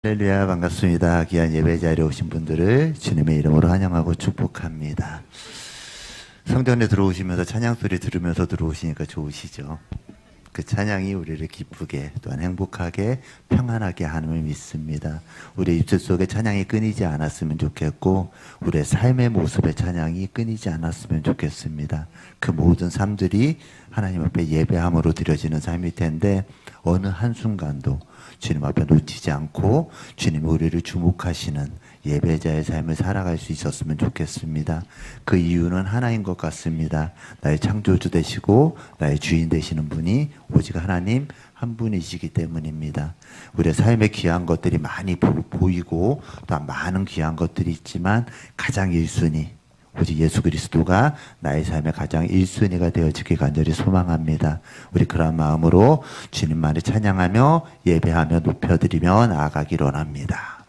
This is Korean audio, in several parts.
할렐루야, 반갑습니다. 귀한 예배 자리에 오신 분들을 주님의 이름으로 환영하고 축복합니다. 성전에 들어오시면서 찬양 소리 들으면서 들어오시니까 좋으시죠? 그 찬양이 우리를 기쁘게 또한 행복하게 평안하게 하는 걸 믿습니다. 우리 입술 속에 찬양이 끊이지 않았으면 좋겠고 우리의 삶의 모습의 찬양이 끊이지 않았으면 좋겠습니다. 그 모든 삶들이 하나님 앞에 예배함으로 드려지는 삶일 텐데 어느 한순간도 주님 앞에 놓치지 않고 주님 우리를 주목하시는 예배자의 삶을 살아갈 수 있었으면 좋겠습니다. 그 이유는 하나인 것 같습니다. 나의 창조주 되시고 나의 주인 되시는 분이 오직 하나님 한 분이시기 때문입니다. 우리의 삶에 귀한 것들이 많이 보이고 또 많은 귀한 것들이 있지만 가장 1순위 오직 예수 그리스도가 나의 삶의 가장 1순위가 되어지길 간절히 소망합니다. 우리 그런 마음으로 주님만을 찬양하며 예배하며 높여드리며 나아가기를 원합니다.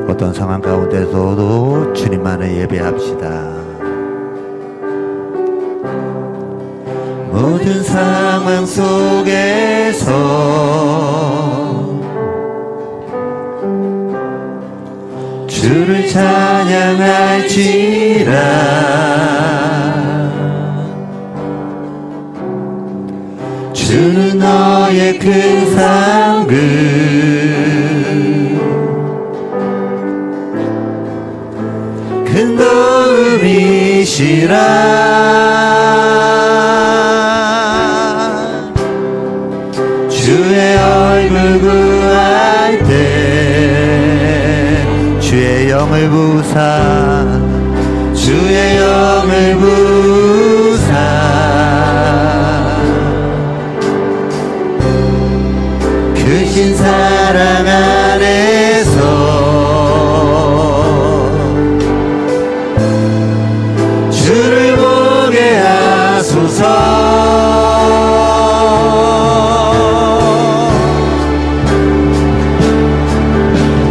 어떤 상황 가운데서도 주님만을 예배합시다. 모든 상황 속에서 주를 찬양할지라. 주는 너의 큰 상급 큰 도움이시라. 주의 얼굴 구할 때 주의 영을 부사 주의 영을 부사 크신 사랑 안에서 주를 보게 하소서.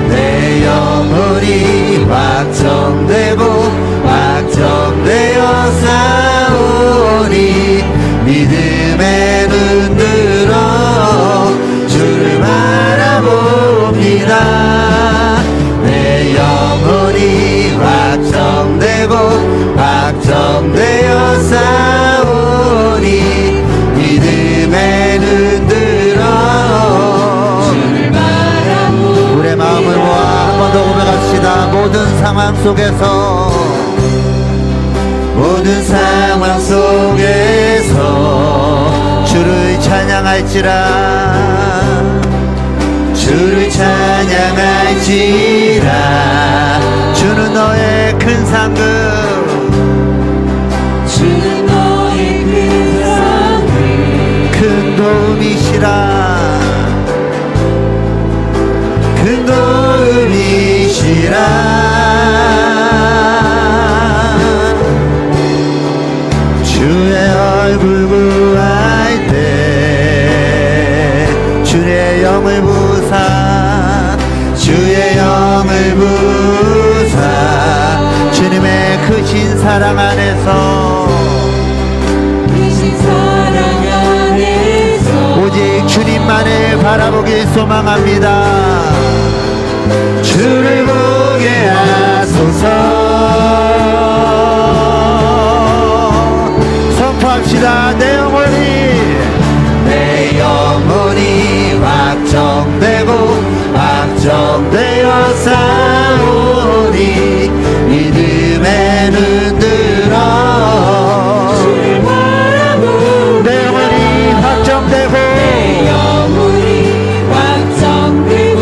내 영혼이 확정되고 확정되어 싸우니 믿음의 눈 들어 주를 바라봅니다. 내 영혼이 확정되고 확정되어 싸우니 믿음의 눈 들어 주를 바라봅니다. 우리의 마음을 모아 한 번 더 고백합시다. 모든 상황 속에서 모든 상황 속에서 주를 찬양할지라. 주를 찬양할지라. 주는 너의 큰 상급 주는 너의 큰 상급 큰 도움이시라. 큰 도움이시라. 주의 얼굴 구할 때 주의 영을 부사 주의 영을 부사 주님의 크신 사랑 안에서 크신 사랑 안에서 오직 주님만을 바라보길 소망합니다. 주를 보게 하소서. 선포합시다. 내 영혼이 확정되고 확정되어 싸우니 믿음의 눈 들어 주를 바라보고 내 영혼이 확정되고 내 영혼이 확정되고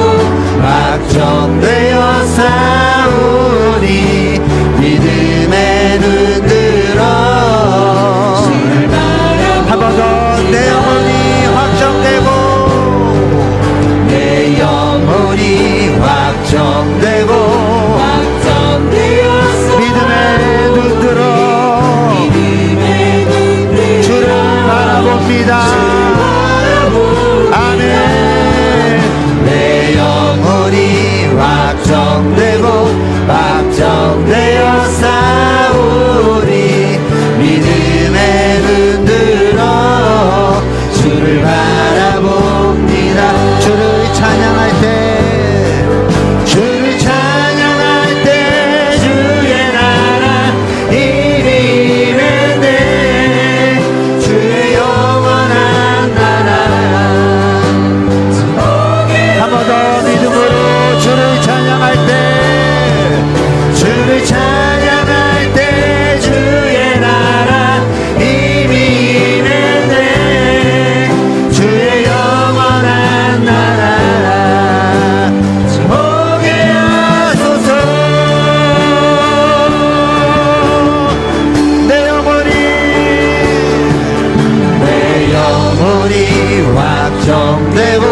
확정되고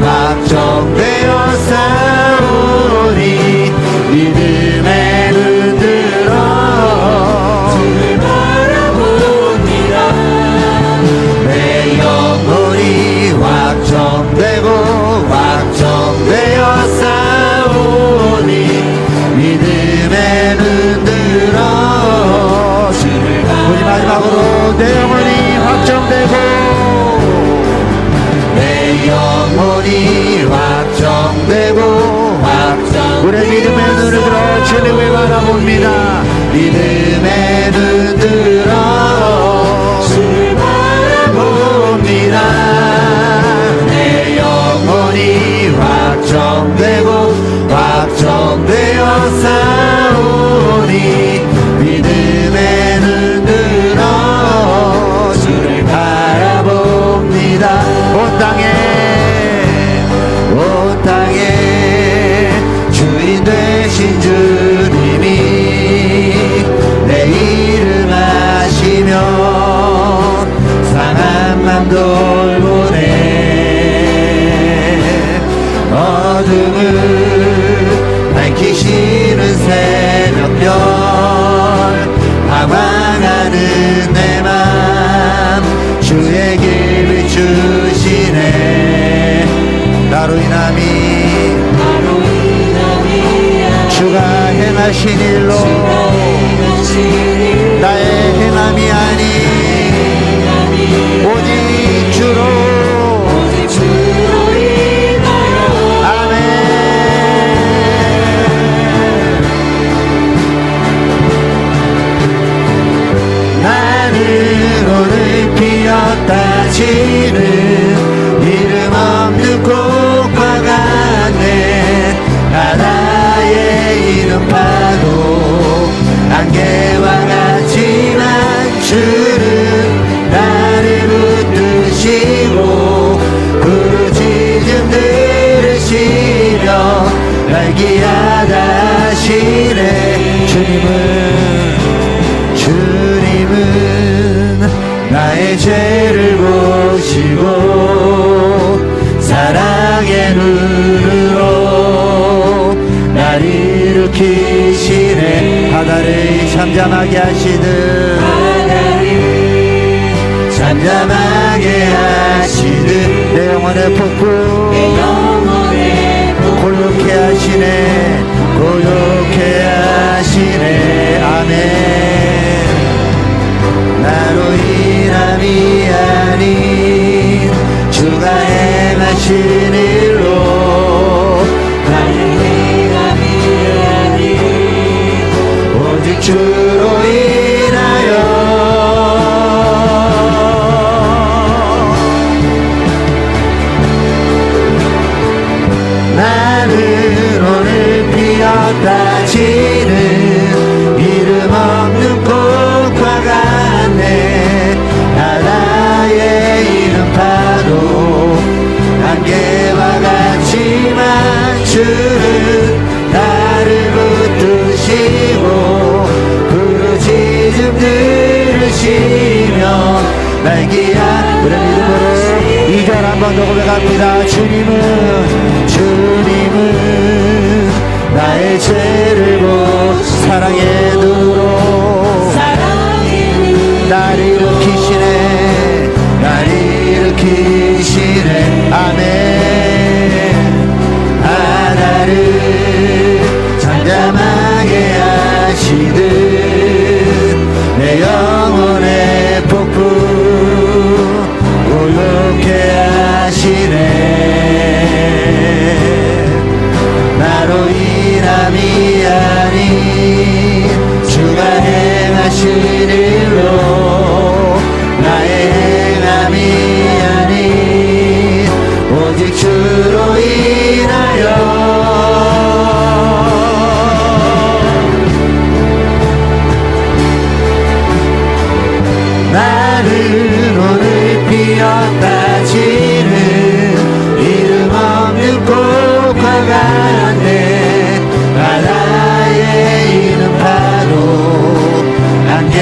확정되어 싸우니 믿음에 흔들어 주를 바라봅니다. 내 영혼이 확정되고 확정되어 싸우니 믿음에 흔들어 우리 마지막으로 내 영혼이 확정되고 내 영혼이 확정되고 우리 믿음의 눈을 들어 주님을 바라봅니다. 믿음의 눈 들어 주를 바라봅니다. 내 영혼이 확정되고 확정되어 싸우니 믿음의 눈 들어 주를 바라봅니다. 온 땅에 주인 되신 주님이 내 이름 아시며 상한 맘 돌보네. 어둠을 밝히시는 새벽별 방황하는 내 맘 주의 길 비추시네. 나로 인함이 주가 행하신 일로 나의 행함이 아닌 오직 주로 인하여 아멘. 나는 오늘 피었다 지는 이름 없는 꽃과 같네. 바다의 이름 파도 안개와 같지만 주는 나를 붙드시고 부르짖음 들으시며 날기하다 하시네. 주님은 나의 죄를 보시고 사랑의 눈으로 날 일으키시네. 바다를 잠잠하게 하시듯 잠잠하게 하시듯 내 영혼의 폭풍 고요케 하시네. 고요케 하시네. 아멘. 나로 인함이 아닌 주가 행하신 일로 나의 행함이 아닌 오직 주로 인하여 나는 오늘 피었다 지는 이름 없는 꽃과 같네. 바다의 이름 파도 안개와 같지만 주는 나를 붙드시고 부르짖음 들으시며 날기야 그런 이름으로 2절 한 번 더 고백합니다. 주님은 나의 죄를 보고 사랑의 눈으로 날 일으키시네. 날 일으키시네. 아멘. 바다를 잠잠하게 하시듯 내 영혼의 폭풍 고요케 하시네. 나로 인함이 아닌 주가 행하신 일로 나의 행함이 아닌 오직 주로 인하여 나는 오늘 피었다 지는 이름 없는 꽃과 같네. 바다의 이름 파도 안개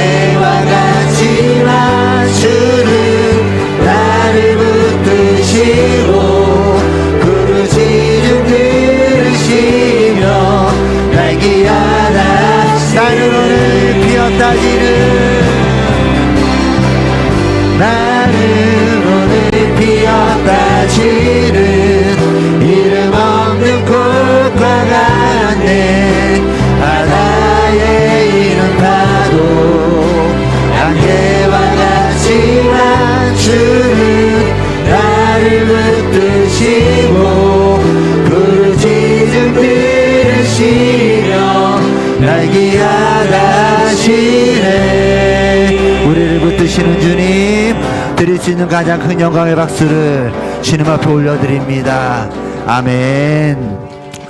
활기하다시네. 우리를 붙드시는 주님, 드릴 수 있는 가장 큰 영광의 박수를 주님 앞에 올려드립니다. 아멘.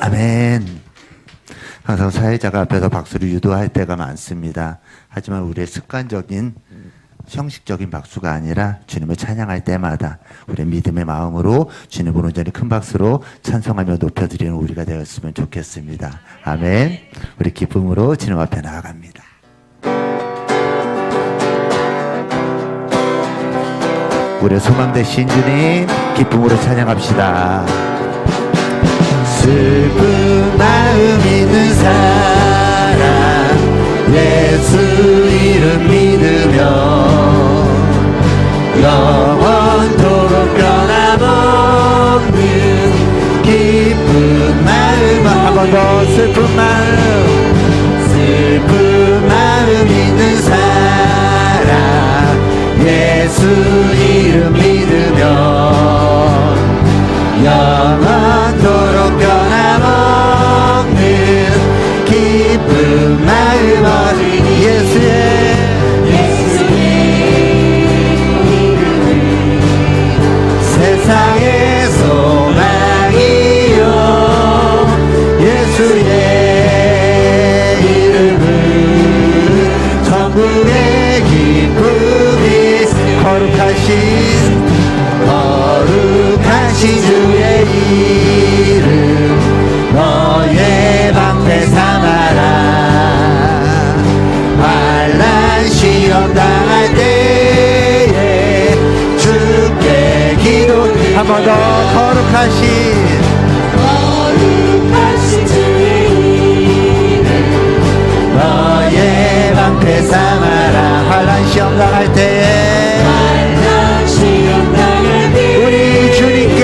아멘. 항상 사회자가 앞에서 박수를 유도할 때가 많습니다. 하지만 우리의 습관적인 형식적인 박수가 아니라 주님을 찬양할 때마다 우리의 믿음의 마음으로 주님을 온전히 큰 박수로 찬송하며 높여드리는 우리가 되었으면 좋겠습니다. 아멘. 우리 기쁨으로 주님 앞에 나아갑니다. 우리의 소망 되신 주님, 기쁨으로 찬양합시다. 슬픈 마음 있는 사람, 예수 이름 믿으며 영원토록 변함없는 기쁜 마음. 한 번 더. 슬픈 마음 있는 사람, 예수 이름 믿으며 영원토록 변함없는 기쁜 마음 어린이 예수의 세상의 소망이요 예수의 이름은 천국의 기쁨이 거룩하신 주의 이름 너의 방패 삼아라. 환난 시험 당할 때에 주께 기도드려. 한 번 더. 거룩하신 주의 이름 너의 방패 삼아라. 환난 시험 당할 때에 우리 주님께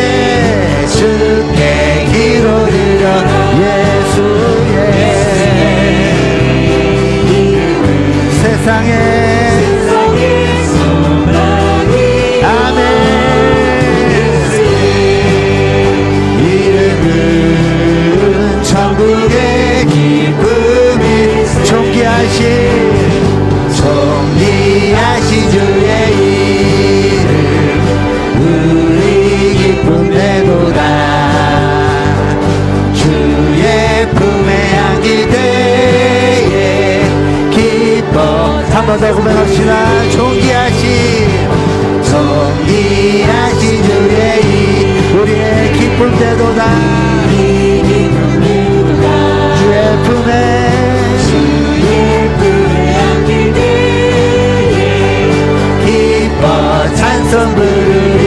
기도드려. 예수의 이름은 세상의 소망이. 아멘. 이름은 천국의 기쁨이 존귀하신 주의 이름 우리 기쁨 되도다. 주의 품에 안길 때에 기뻐. 한 번 더 고백합시다. 존귀하신 주의 이름 우리의 기쁨 되도다. 주의 품에 안길 때에 기뻐 찬송 부르리.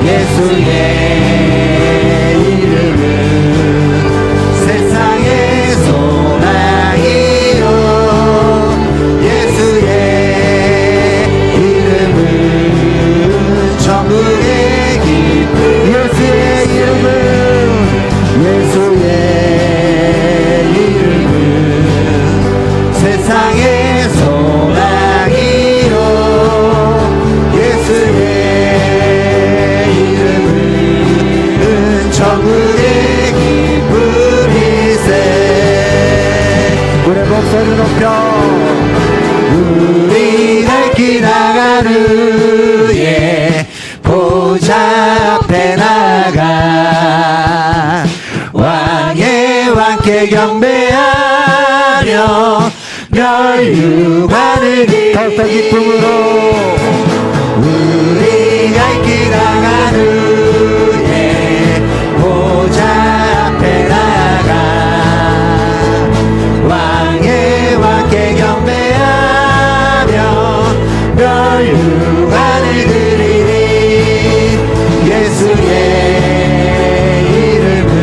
예수의 이름은 세상의 소망이요 예수의 이름은 천국의 기쁨. 예수의 이름은 세상의 소망이요 예수의 천국의 기쁨이세. 우리 목소리 높여. 우리 갈 길 나가는 후에 보좌 앞에 나가 왕의 왕께 경배하며 멸류관을 더욱더 기쁨으로 우리 갈 길 나가는 후에 보좌 앞에 나가 왕의 왕께 경배하며 멸류관을 드리리. 예수의 이름은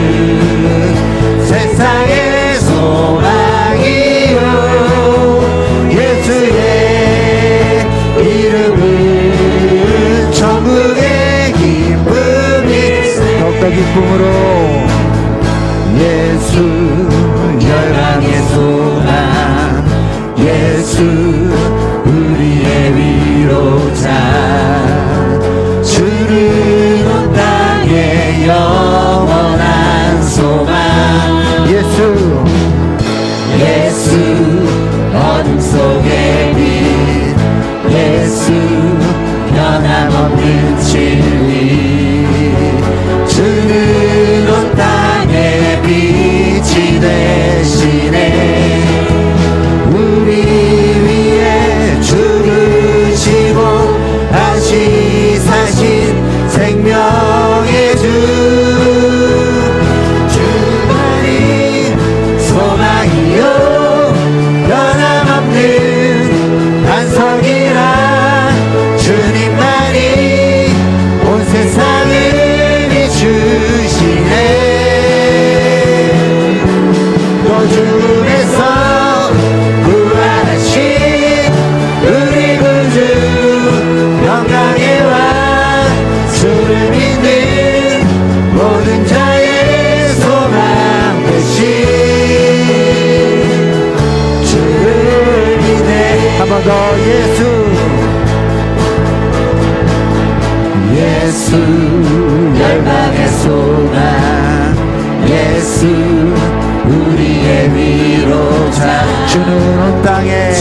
세상의 소망이요 예수의 이름은 천국의 기쁨이 더욱더 기쁨으로 예수 열방의 소망 예수 우리의 위로자 주를 온 땅에 영원한 소망 예수 변함없는 진리 주는 온 땅에 빛이 되시네 우리 위해 죽으시고 다시 사신 생명의 주 주만이 소망이요 변함없는 반석이라 주님만이 온 세상을 비추시네 또 죽음에서 부활하신 우리 구주 영광의 왕 주를 믿는 모든 자의 소망 되신 주를 믿네 한 번 더 예수 열방의 소망 예수 우리의 위로자 주는 온 땅에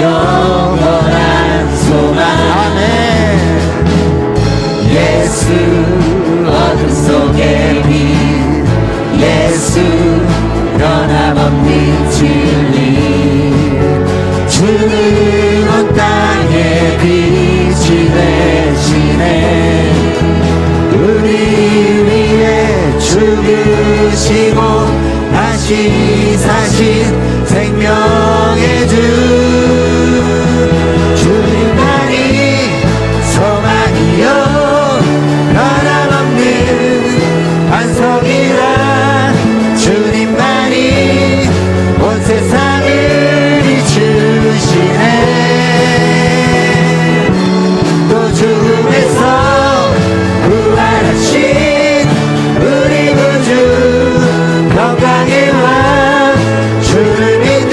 영원한 소망 아멘 예수 어둠 속의 빛 예수 변함없는 진리 주는 온 땅에 빛이 되시네 우리 위해 죽으시고 다시 사신 생명의 주 주님만이 소망이요 변함없는 반석이라 주님만이 온 세상을 비추시네 또 죽음에서 부활하신 우리 구주 영광의 왕 주를 믿는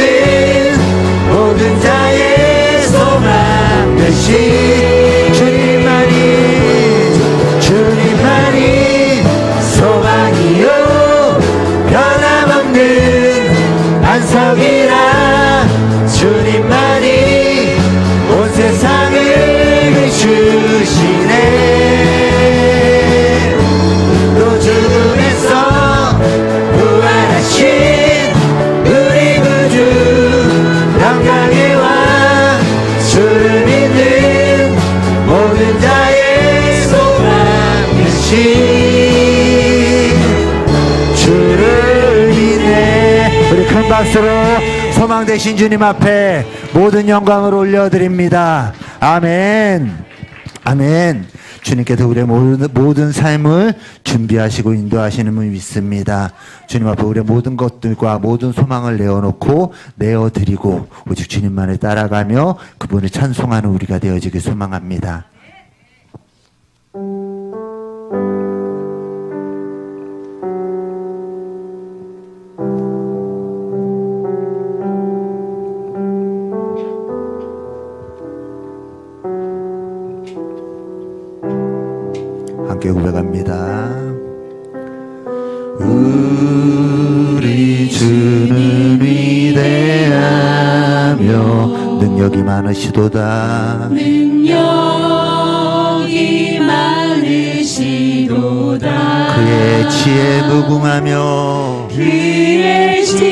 모든 자의 소망 되신 주님만이 소망이요 변함없는 반석이라 주님만이 온 세상을 비추시네 또 죽음에서 부활하신 우리 구주 영광의 왕 주를 믿는 모든 자의 소망 되신 주를 믿네 우리 큰 박수로 소망 되신 주님 앞에 모든 영광을 올려드립니다. 아멘. 아멘. 주님께서 우리의 모든 삶을 준비하시고 인도하시는 분 믿습니다. 주님 앞에 우리의 모든 것들과 모든 소망을 내어놓고 내어드리고 오직 주님만을 따라가며 그분을 찬송하는 우리가 되어지길 소망합니다. 함께 고백합니다. 우리 주는 위대하며 능력이 많으시도다 능력이 많으시도다 그의 지혜 무궁하며 그의 지혜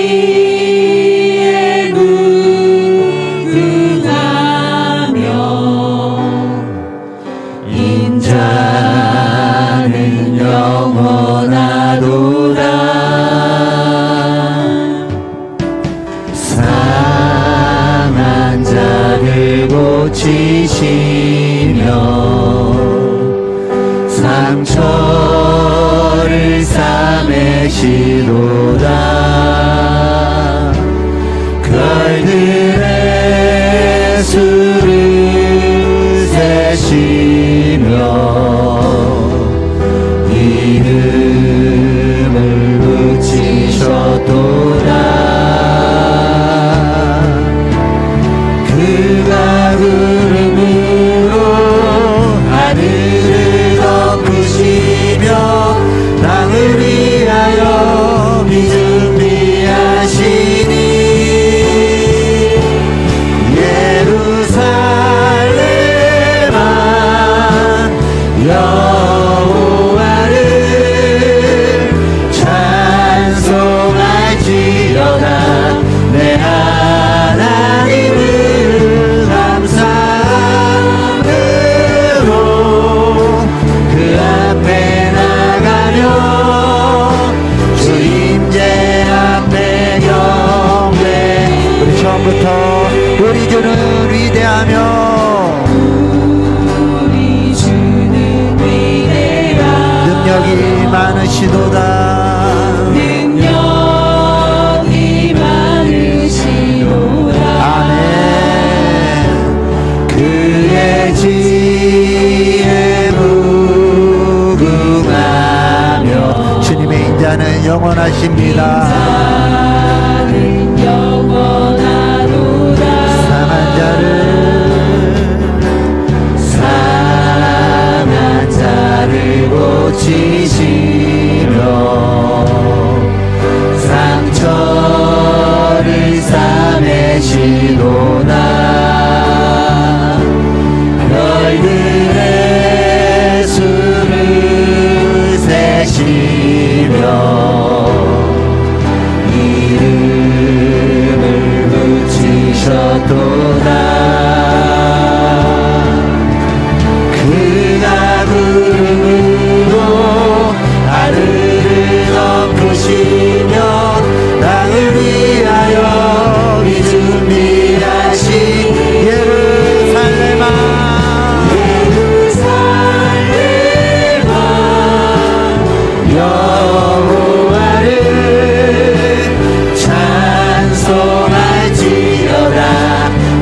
무궁하며 인자는 영원하도다 상한 자를 고치시며 상처를 싸매시도다 별들의 수를 세시며 이름을 붙이셨도다 그가 구름으로 하늘을 덮으시며 땅을 위하여 비 준비하시니 예루살렘 대지에 무궁하며 주님의 인자는 영원하십니다. 상한 자를 고치시며 상처를 싸매시도다. 별들의 수를 세시며 이름을 붙이셨도다. 그가 구름으로 하늘을 덮으시며 땅을 위하여 준비하신 예루살렘아 여호와를 찬송할지어다.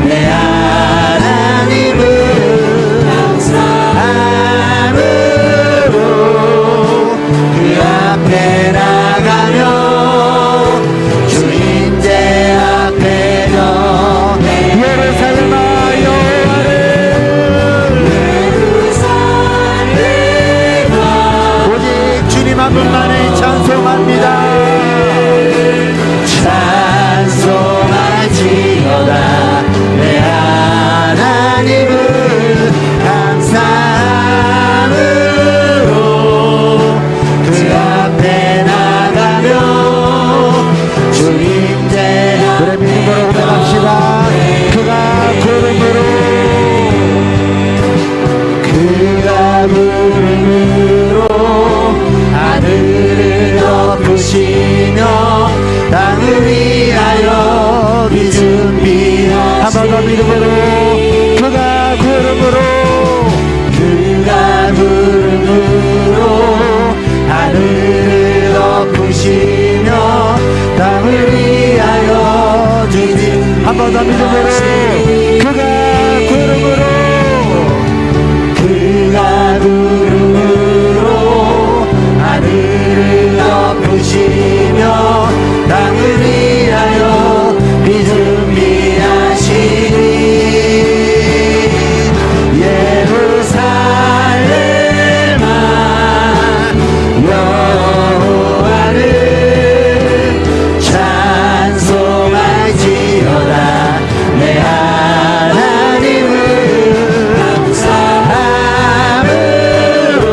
내 하나님은 감사함으로 그 앞에 나가며 주인제 앞에 예루살렘아 여호와를 오직 주님 한 분만을 찬송합니다. 찬송할지어다. 내 하나님은 감사함으로 그 앞에 나가며 주인제 그래 믿음으로 고백합시다. 그가 구름으로 하늘을 덮으시며 땅을 위하여 준비하시니 한 번 더 믿음으로 그가 구름으로 하늘을 덮으시며 땅을 위하여 한 번 더 믿음으로 그가 구름으로 하늘을 덮으시며 땅을 위하여 준비하시니 예루살렘아 여호와를 찬송할지어다. 내 하나님은 감사함으로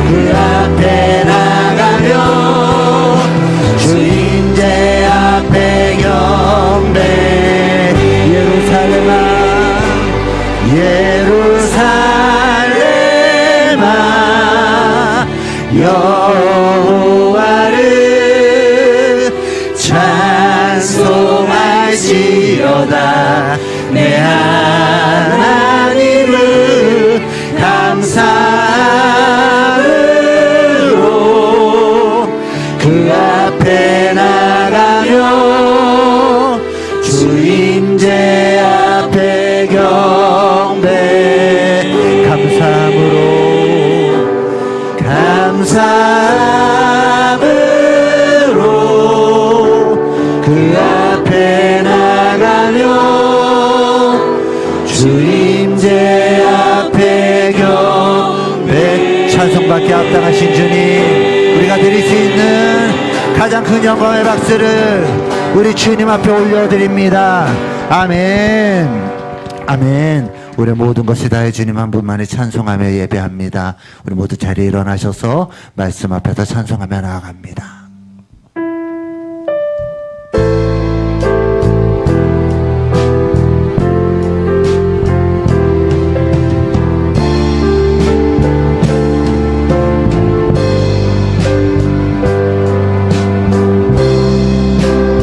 그 앞에 나가며 주인제 앞에 경배. 예루살렘아 여호와를 찬송할지어다. 내 하나님은 감사함으로 그 앞에 나가며 주인제 앞에 경배. 감사함으로 그 앞에 나가며 주인제 앞에 경배. 찬송받기 합당하신 주님, 우리가 드릴 수 있는 가장 큰 영광의 박수를 우리 주님 앞에 올려드립니다. 아멘. 아멘. 우리 모든 것이 다해 주님 한 분만을 찬송하며 예배합니다. 우리 모두 자리에 일어나셔서 말씀 앞에서 찬송하며 나아갑니다.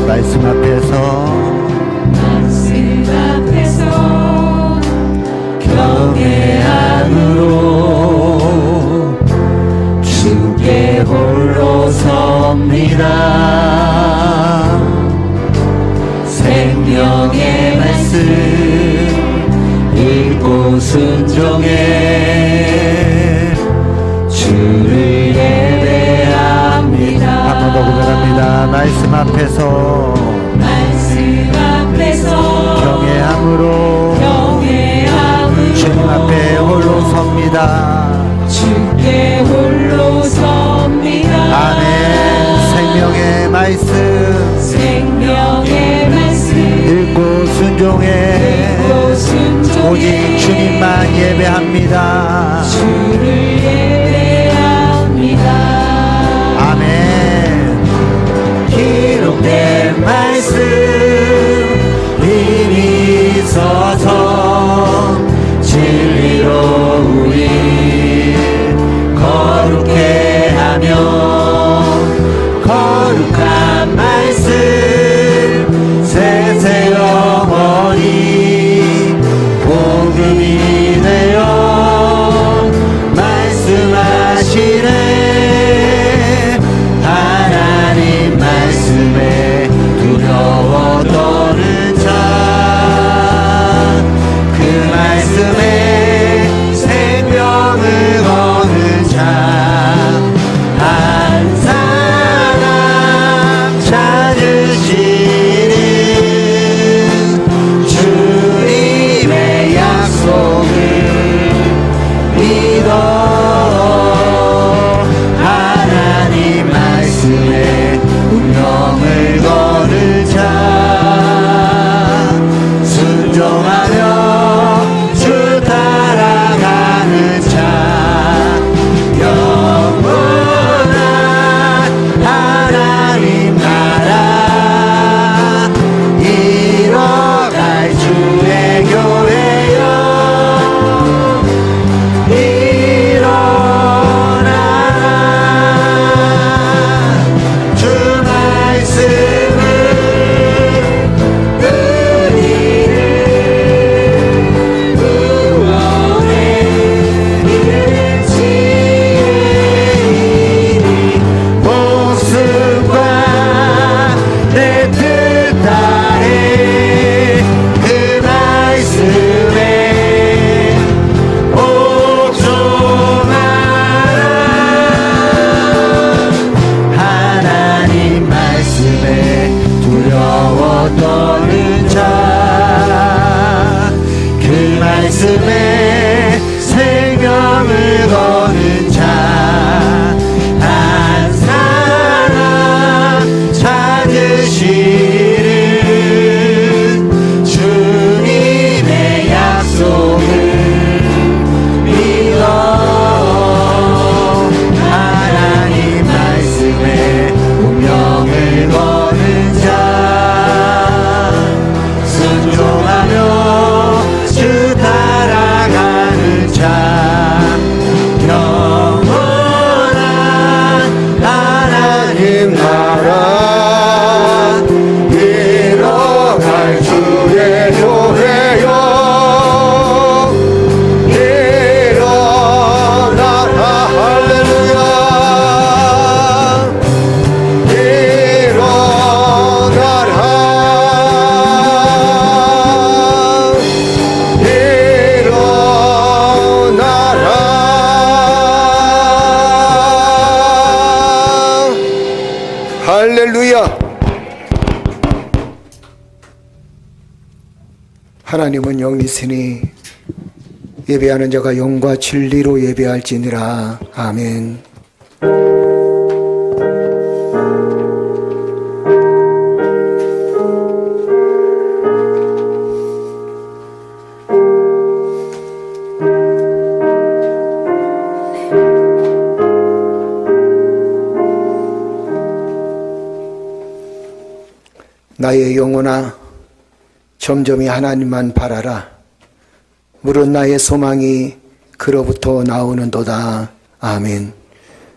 말씀 앞에서 경외함으로 주께 홀로 서 듣고 순종해 주를 예배합니다. 한 번 더 고백합니다. 말씀 앞에서 경외함으로 주님 앞에 홀로 섭니다. 주께 홀로 섭니다. 아멘. 생명의 말씀 읽고 순종해 오직 주님만 예배합니다. 주를 예배합니다. 아멘. 기록된 말씀 힘이 있어서 진리로 우리 거룩해 하며 거룩한 말씀 세세 영원히 복음이 되어 말씀하시네. 하나님 말씀에 두려워 떠는 자 그 말씀에 생명을 거는 자 한 사람 찾으시는 주님의 약속을 믿어 하나님 말씀에 운명을 거는 자 순종하며 주 따라가는 자 영원한 하나님 나라 이뤄갈 주의 교회여 일어나라. 주 말씀을 은희를 구원의 지혜이니 목숨과 내 뜻 다해 그 말씀에 옥종하라. 하나님 말씀에 두려워 떠는 자 그 말씀에 생명을 거는 자 한 사람 찾으시는 주님의 약속을 믿어 하나님 말씀에 운명을 거는 자 순종하며 주 따라가는 자 영원한 하나님 나라 이뤄갈 주의 교회여 일어나라. 할렐루야. 할렐루야. 하나님은 영이시니 예배하는 자가 영과 진리로 예배할지니라. 아멘. 나의 영혼아 점점이 하나님만 바라라. 물은 나의 소망이 그로부터 나오는도다. 아멘.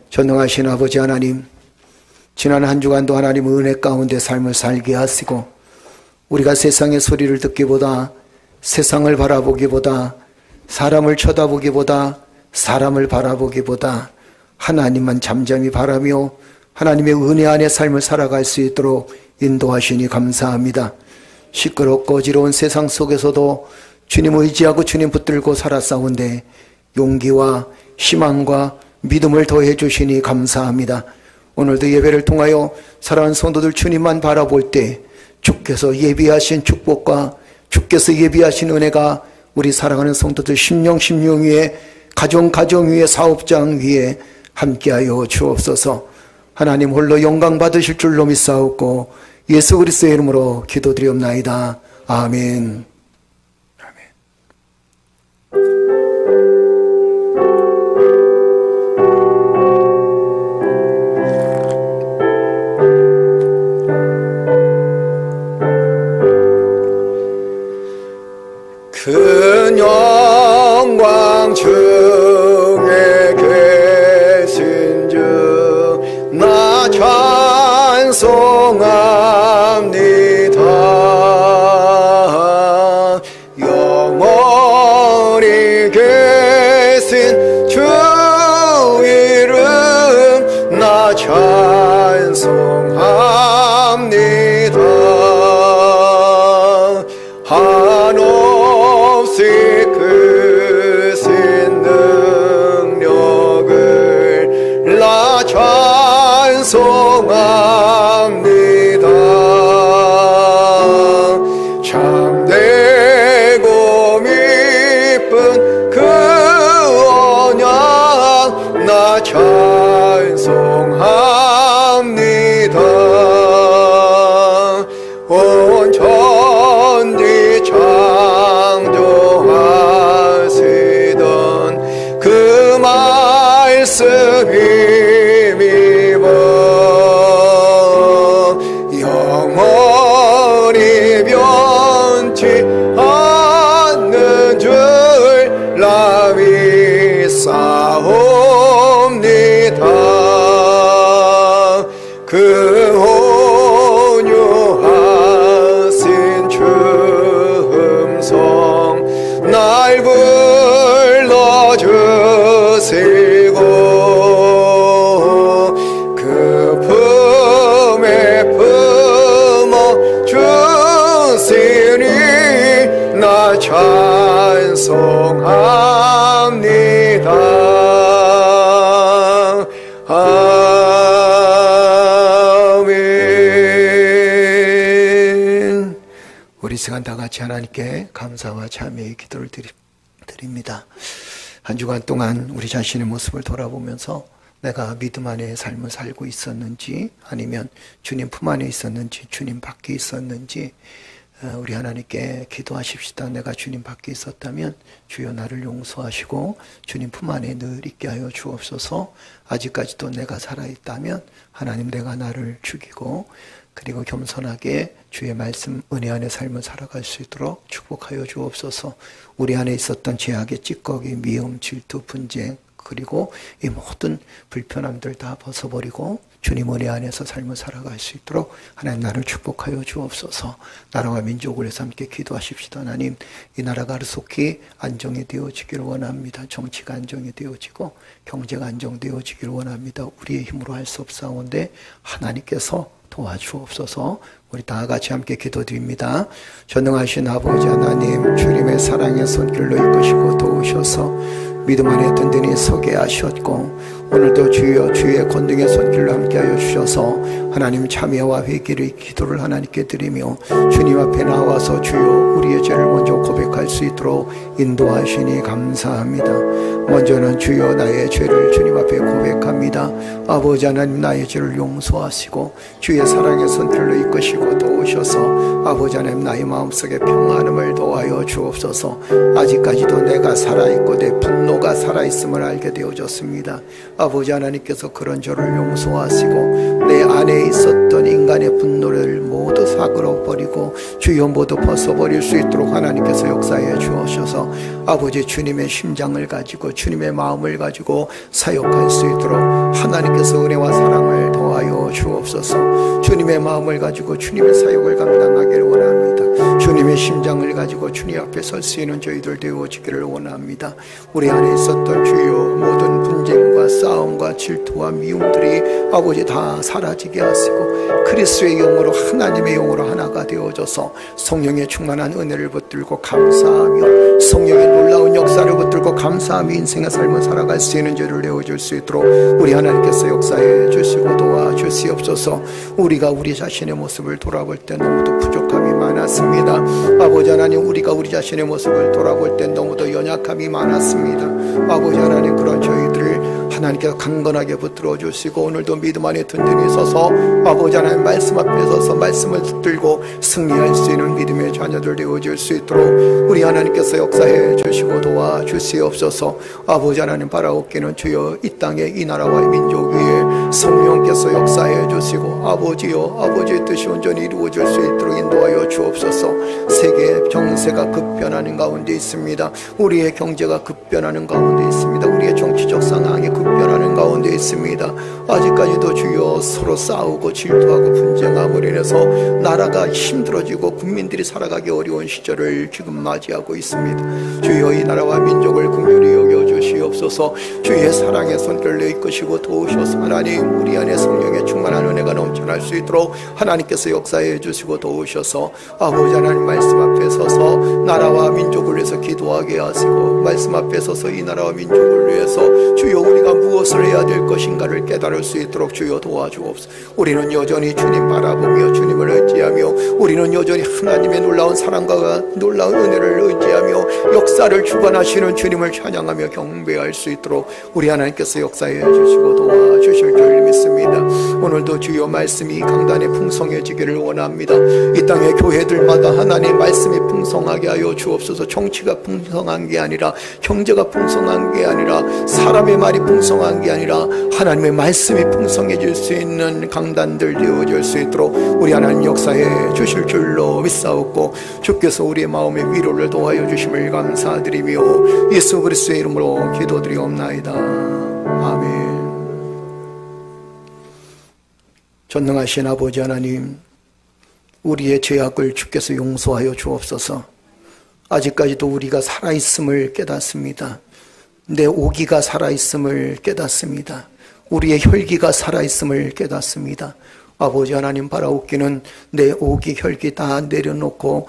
전능하신 아버지 하나님, 지난 한 주간도 하나님 은혜 가운데 삶을 살게 하시고 우리가 세상의 소리를 듣기보다 세상을 바라보기보다 사람을 쳐다보기보다 사람을 바라보기보다 하나님만 잠잠히 바라며 하나님의 은혜 안에 삶을 살아갈 수 있도록 인도하시니 감사합니다. 시끄럽고 어지러운 세상 속에서도 주님 의지하고 주님 붙들고 살았사온데 용기와 희망과 믿음을 더해 주시니 감사합니다. 오늘도 예배를 통하여 사랑하는 성도들 주님만 바라볼 때 주께서 예비하신 축복과 주께서 예비하신 은혜가 우리 사랑하는 성도들 심령 위에 가정 위에 사업장 위에 함께하여 주옵소서. 하나님 홀로 영광 받으실 줄로 믿사옵고 예수 그리스도의 이름으로 기도드리옵나이다. 아멘. 큰 영광 중에 계신 주 나 찬송합니다. 영원히 계신 주 이름 나 찬송합니다. 한없이 크신 능력을 나 찬송합니다. 참되고 미쁜 그 언약 나 찬송합니다. 온 천지 창조하시던 그 말씀 힘입어 영원히 변치 않는 줄 나 믿사옵니다. 그 온유하신 춤성 날 불러주시고 그 품에 품어 주시니 나 찬송합니다. 아멘. 우리 시간 다 같이 하나님께 감사와 참여의 기도를 드립니다. 한 주간 동안 우리 자신의 모습을 돌아보면서 내가 믿음 안에 삶을 살고 있었는지 아니면 주님 품 안에 있었는지 주님 밖에 있었는지 우리 하나님께 기도하십시다. 내가 주님 밖에 있었다면 주여 나를 용서하시고 주님 품 안에 늘 있게 하여 주옵소서. 아직까지도 내가 살아있다면 하나님 내가 나를 죽이고 그리고 겸손하게 주의 말씀 은혜 안에 삶을 살아갈 수 있도록 축복하여 주옵소서. 우리 안에 있었던 죄악의 찌꺼기, 미움, 질투, 분쟁 그리고 이 모든 불편함들 다 벗어버리고 주님 은혜 안에서 삶을 살아갈 수 있도록 하나님 나를 축복하여 주옵소서. 나라와 민족을 위해서 함께 기도하십시다. 하나님 이 나라가 속히 안정이 되어지기를 원합니다. 정치가 안정이 되어지고 경제가 안정되어지기를 원합니다. 우리의 힘으로 할 수 없사온데 하나님께서 도와주옵소서. 우리 다 같이 함께 기도드립니다. 전능하신 아버지 하나님 주님의 사랑의 손길로 이끄시고 도우셔서 믿음 안에 든든히 서게 하셨고 오늘도 주여 주의 권능의 손길로 함께하여 주셔서 하나님 참여와 회개의 기도를 하나님께 드리며 주님 앞에 나와서 주여 우리의 죄를 먼저 고백할 수 있도록 인도하시니 감사합니다. 먼저는 주여 나의 죄를 주님 앞에 고백합니다. 아버지 하나님 나의 죄를 용서하시고 주의 사랑의 손길로 이끄시고 도우셔서 아버지 하나님 나의 마음속에 평안함을 도하여 주옵소서. 아직까지도 내가 살아있고 내 분노가 살아있음을 알게 되어졌습니다. 아버지 하나님께서 그런 저를 용서하시고 내 안에 있었던 인간의 분노를 모두 사그러버리고 주여 모두 벗어버릴 수 있도록 하나님께서 역사해 주셔서 아버지 주님의 심장을 가지고 주님의 마음을 가지고 사역할 수 있도록 하나님께서 은혜와 사랑을 더하여 주옵소서. 주님의 마음을 가지고 주님의 사역을 감당하기를 원합니다. 주님의 심장을 가지고 주님 앞에 설 수 있는 저희들 되어지기를 원합니다. 우리 안에 있었던 주여 모든 분쟁과 분쟁과 싸움과 질투와 미움들이 아버지 다 사라지게 하시고 그리스도의 영으로 하나님의 영으로 하나가 되어져서 성령의 충만한 은혜를 붙들고 감사하며 성령의 놀라운 역사를 붙들고 감사하며 인생의 삶을 살아갈 수 있는 죄를 내어줄 수 있도록 우리 하나님께서 역사해 주시고 도와주시옵소서. 우리가 우리 자신의 모습을 돌아볼 때 너무도 부족함이 많았습니다. 아버지 하나님, 우리가 우리 자신의 모습을 돌아볼 때 너무도 연약함이 많았습니다. 아버지 하나님, 그런 저희들을 하나님께서 강건하게 붙들어 주시고 오늘도 믿음 안에 든든히 서서 아버지 하나님 말씀 앞에 서서 말씀을 붙들고 승리할 수 있는 믿음의 자녀들 되어줄 수 있도록 우리 하나님께서 역사해 주시고 도와주시옵소서. 아버지 하나님, 바라옵기는 주여 이 땅에 이 나라와 이 민족 위에 성령께서 역사해 주시고 아버지여 아버지의 뜻이 온전히 이루어질 수 있도록 인도하여 주옵소서. 세계 정세가 급변하는 가운데 있습니다. 우리의 경제가 급변하는 가운데 있습니다. 우리의 정치적 상황이 급변하는 가운데 있습니다. 아직까지도 주여 서로 싸우고 질투하고 분쟁함으로 인해서 나라가 힘들어지고 국민들이 살아가기 어려운 시절을 지금 맞이하고 있습니다. 주여 이 나라와 민족을 긍휼히 여겨 주시옵소서. 주의 사랑의 손길을 이끄시고 도우셔서 하나님 우리 안에 성령의 충만한 은혜가 넘쳐날 수 있도록 하나님께서 역사해 주시고 도우셔서 아버지 하나님 말씀 앞에 서서 나라와 민족을 위해서 기도하게 하시고 말씀 앞에 서서 이 나라와 민족을 위해서 주여 우리가 무엇을 해야 될 것인가를 깨달을 수 있도록 주여 도와주옵소서. 우리는 여전히 주님 바라보며 주님을 의지하며 우리는 여전히 하나님의 놀라운 사랑과 놀라운 은혜를 의지하며 역사를 주관하시는 주님을 찬양하며 경배할 수 있도록 우리 하나님께서 역사해 주시고 도와주실 줄 믿습니다. 오늘도 주여 말씀이 강단에 풍성해지기를 원합니다. 이 땅의 교회들마다 하나님의 말씀이 풍성하게 하여 주옵소서. 정치가 풍성한 게 아니라 경제가 풍성한 게 아니라 사람의 말이 풍성한 게 아니라 하나님의 말씀이 풍성해질 수 있는 강단들 되어질 수 있도록 우리 하나님 역사해 주실 줄로 믿사옵고 주께서 우리의 마음의 위로를 도와여 주심을 감사드리며 예수 그리스도의 이름으로 기도드리옵나이다. 아멘. 전능하신 아버지 하나님, 우리의 죄악을 주께서 용서하여 주옵소서. 아직까지도 우리가 살아있음을 깨닫습니다. 내 오기가 살아있음을 깨닫습니다. 우리의 혈기가 살아있음을 깨닫습니다. 아버지 하나님, 바라옵기는 내 오기 혈기 다 내려놓고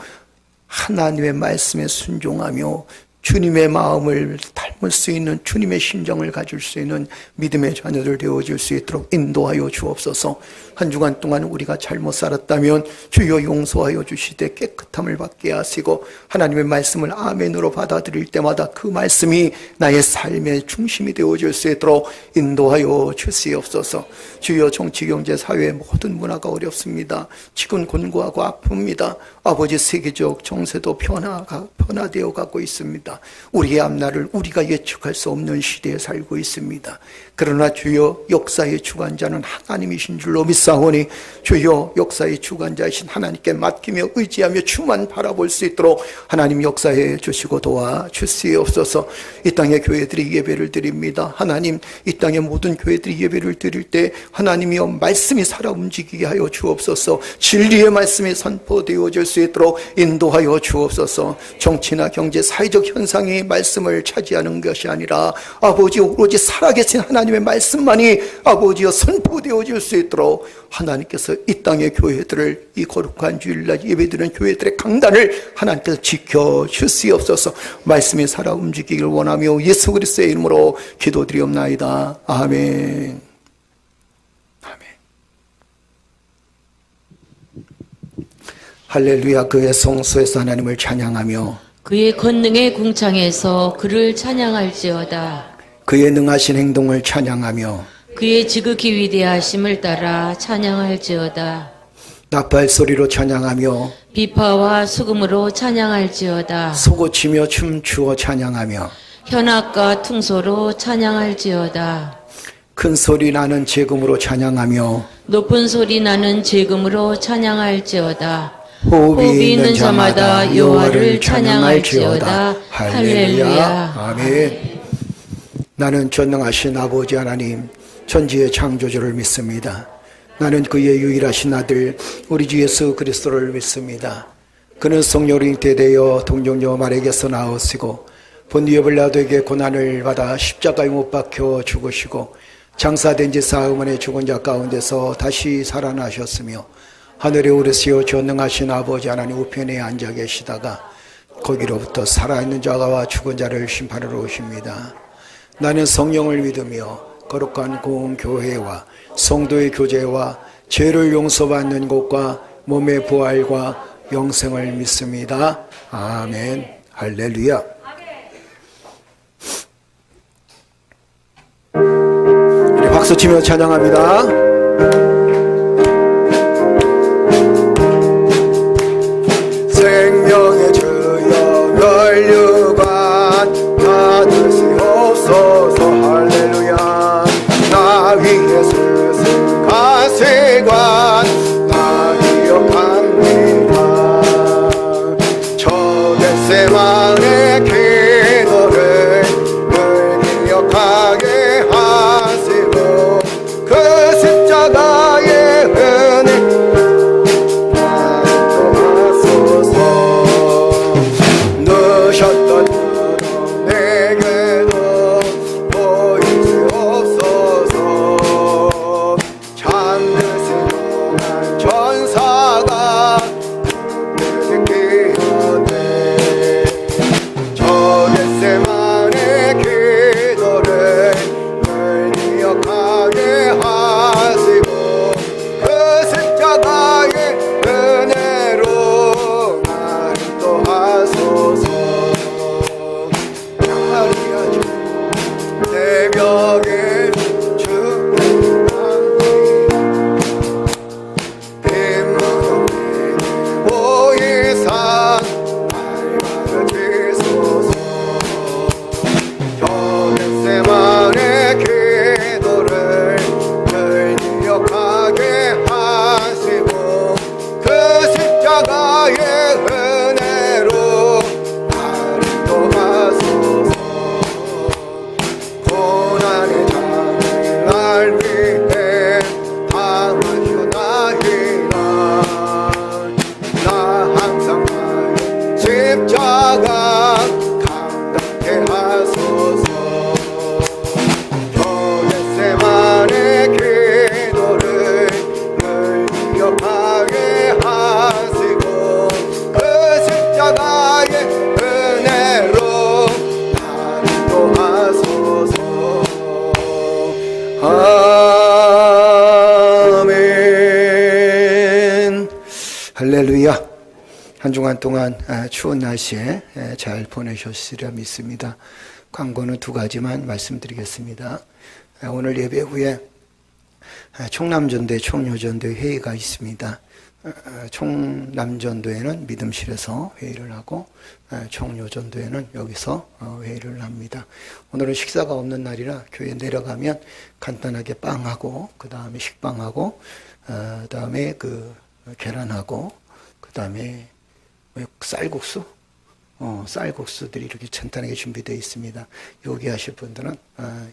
하나님의 말씀에 순종하며 주님의 마음을 닮을 수 있는 주님의 심정을 가질 수 있는 믿음의 자녀들 되어질 수 있도록 인도하여 주옵소서. 한 주간 동안 우리가 잘못 살았다면 주여 용서하여 주시되 깨끗함을 받게 하시고 하나님의 말씀을 아멘으로 받아들일 때마다 그 말씀이 나의 삶의 중심이 되어질 수 있도록 인도하여 주시옵소서. 주여 정치, 경제, 사회 모든 문화가 어렵습니다. 지금 곤고하고 아픕니다. 아버지 세계적 정세도 변화되어 가고 있습니다. 우리의 앞날을 우리가 예측할 수 없는 시대에 살고 있습니다. 그러나 주여 역사의 주관자는 하나님이신 줄로 믿사오니 주여 역사의 주관자이신 하나님께 맡기며 의지하며 주만 바라볼 수 있도록 하나님 역사해 주시고 도와주시옵소서. 이 땅의 교회들이 예배를 드립니다. 하나님 이 땅의 모든 교회들이 예배를 드릴 때 하나님이여 말씀이 살아 움직이게 하여 주옵소서. 진리의 말씀이 선포되어질 수 있도록 인도하여 주옵소서. 정치나 경제, 사회적 현상이 말씀을 차지하는 것이 아니라 아버지 오로지 살아계신 하나님의 말씀만이 아버지여 선포되어질 수 있도록 하나님께서 이 땅의 교회들을 이 거룩한 주일날 예배드리는 교회들의 강단을 하나님께서 지켜주시옵소서. 말씀이 살아 움직이기를 원하며 예수 그리스도의 이름으로 기도드리옵나이다. 아멘. 아멘. 할렐루야. 그의 성소에서 하나님을 찬양하며 그의 권능의 궁창에서 그를 찬양할지어다. 그의 능하신 행동을 찬양하며 그의 지극히 위대하심을 따라 찬양할지어다. 나팔 소리로 찬양하며 비파와 수금으로 찬양할지어다. 소고치며 춤추어 찬양하며 현악과 퉁소로 찬양할지어다. 큰 소리 나는 제금으로 찬양하며 높은 소리 나는 제금으로 찬양할지어다. 호흡이 있는 자마다 여호와를 찬양할지어다. 할렐루야. 아멘. 나는 전능하신 아버지 하나님 천지의 창조주를 믿습니다. 나는 그의 유일하신 아들 우리 주 예수 그리스도를 믿습니다. 그는 성령으로 잉태되어 동정녀 마리아에게서 나오시고 본디오 빌라도에게 고난을 받아 십자가에 못 박혀 죽으시고 장사된 지 사흘 만에 죽은 자 가운데서 다시 살아나셨으며 하늘에 오르시어 전능하신 아버지 하나님 우편에 앉아 계시다가 거기로부터 살아있는 자와 죽은 자를 심판하러 오십니다. 나는 성령을 믿으며 거룩한 공교회와 성도의 교제와 죄를 용서받는 것과 몸의 부활과 영생을 믿습니다. 아멘. 할렐루야. 우리 박수치며 찬양합니다. 생명의 주여 멸류관 받으시옵소서. 할렐루야. 나 위에 스승 가세관 나 기억합니다. 저 겟세마네 기도를 늘 기억하게 하시고 그 십자가의 은혜 넣으셨던 무덤 내게도 보이시옵소서. 잠드신 동안 전사가 느끼었네. 저 겟세마네 기도를 늘 기억하게 하시고 그 십자가의 은혜로 날 인도하소서. 마리아 주 새벽에 주님 빗물로 보이사 날 주소서. 저 겟세마네 기도를 늘 기억하게 하시고 그 십자가의 은혜로 날 인도하소서. 고난의 장을 날 위해 당하셨나이다. 나 항상 나의 십자가 감당케 하소서. 저 겟세마네 기도를 늘 기억하게 하시고 그 십자가의 은혜로 날 인도하소서. 아멘. 할렐루야. 한 주간 동안 추운 날씨에 잘 보내셨으리라 믿습니다. 광고는 두 가지만 말씀드리겠습니다. 오늘 예배 후에 총남전도회, 총여전도회 회의가 있습니다. 총남전도회는 믿음실에서 회의를 하고 총여전도회는 여기서 회의를 합니다. 오늘은 식사가 없는 날이라 교회 내려가면 간단하게 빵하고 그 다음에 식빵하고 그 다음에 그 계란하고 그 다음에 쌀국수 쌀국수들이 이렇게 간단하게 준비되어 있습니다. 요기하실 분들은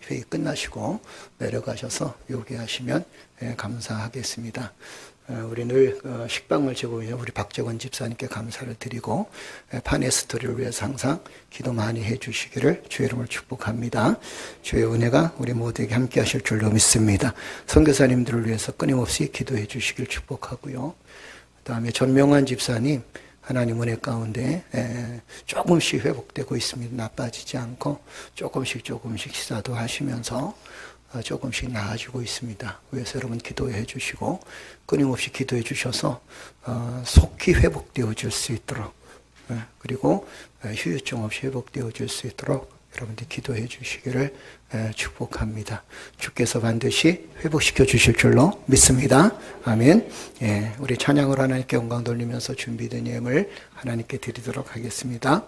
회의 끝나시고 내려가셔서 요기하시면 감사하겠습니다. 우리 늘 식빵을 제공해서 우리 박재권 집사님께 감사를 드리고 파네스토리를 위해서 항상 기도 많이 해주시기를 주의 이름으로 축복합니다. 주의 은혜가 우리 모두에게 함께 하실 줄로 믿습니다. 선교사님들을 위해서 끊임없이 기도해 주시길 축복하고요. 그 다음에 전명환 집사님 하나님 은혜 가운데 조금씩 회복되고 있습니다. 나빠지지 않고 조금씩 시사도 하시면서 조금씩 나아지고 있습니다. 그래서 여러분 기도해 주시고 끊임없이 기도해 주셔서 속히 회복되어질 수 있도록 그리고 후유증 없이 회복되어질 수 있도록 여러분들 기도해 주시기를 축복합니다. 주께서 반드시 회복시켜 주실 줄로 믿습니다. 아멘. 우리 찬양으로 하나님께 영광 돌리면서 준비된 예물 하나님께 드리도록 하겠습니다.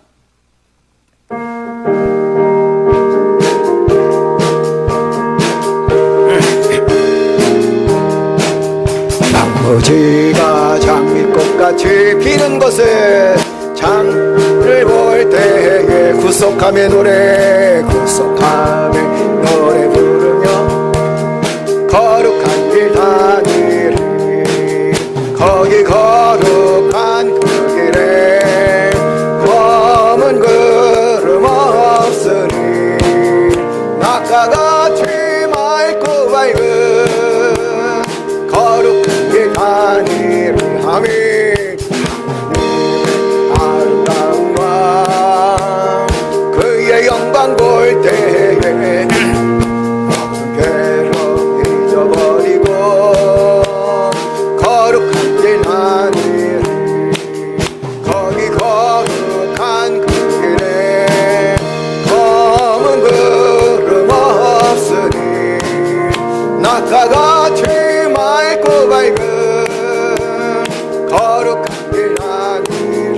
나머지가 장미꽃같이 피는 곳에 장을 볼 때에 구속함의 노래 부르며 거룩한 길 다니리. 거기 거룩한 그 길에 검은 구름 낙가같이 맑고 밝은 거룩한 길 다니를 하며 아름다운 왕 그의 영광 볼 때에 괴로움 잊어버리고 거룩한 길 다니를 거기 거룩한 그 길에 검은 구름 없으니 낙가같이 맑고 밝은 거룩한 길 아니니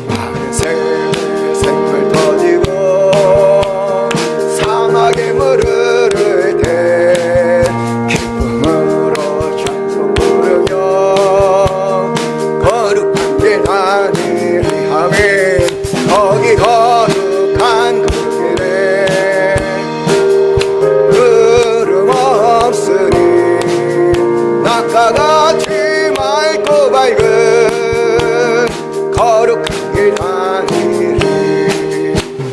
마을에 샘물 터지고 사막에 물 흐를 때 기쁨으로 찬송 부르며 거룩한 길 아니니 아멘 거기 거룩한 그 길에 구름 없으니 낙가같이 맑고 밝은 거룩한 길 아니니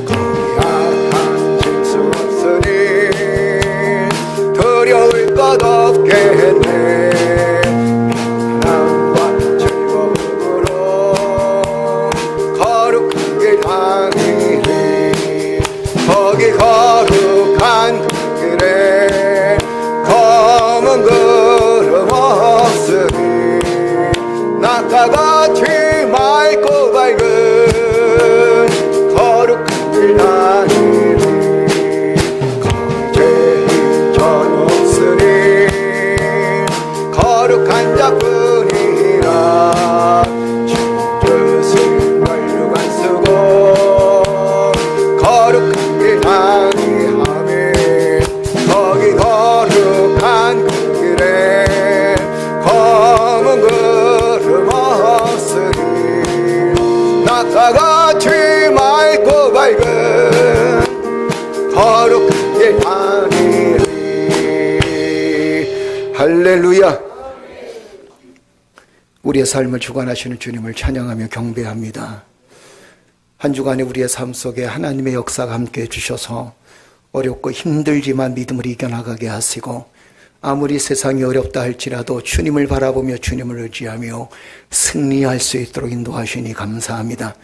거기 악한 질수 없으니 두려울 것 없겠네 평안과 즐거움으로 거룩한 길 아니니 거기 거룩한 그 길에 검은 구름 없으니 낙가같이 맑고 밝은 거룩한 길 아니니 거기 죄인 전혀 없으니 거룩한 자뿐이라 뜻을 멸류관 쓰고 거룩한 길 아니하며 거기 거룩한 그 길에 검은 구름 없으니 낙가같이 맑고 밝은 거룩한 길 아니니 할렐루야. 우리의 삶을 주관하시는 주님을 찬양하며 경배합니다. 한 주간에 우리의 삶 속에 하나님의 역사가 함께 해주셔서 어렵고 힘들지만 믿음을 이겨나가게 하시고 아무리 세상이 어렵다 할지라도 주님을 바라보며 주님을 의지하며 승리할 수 있도록 인도하시니 감사합니다.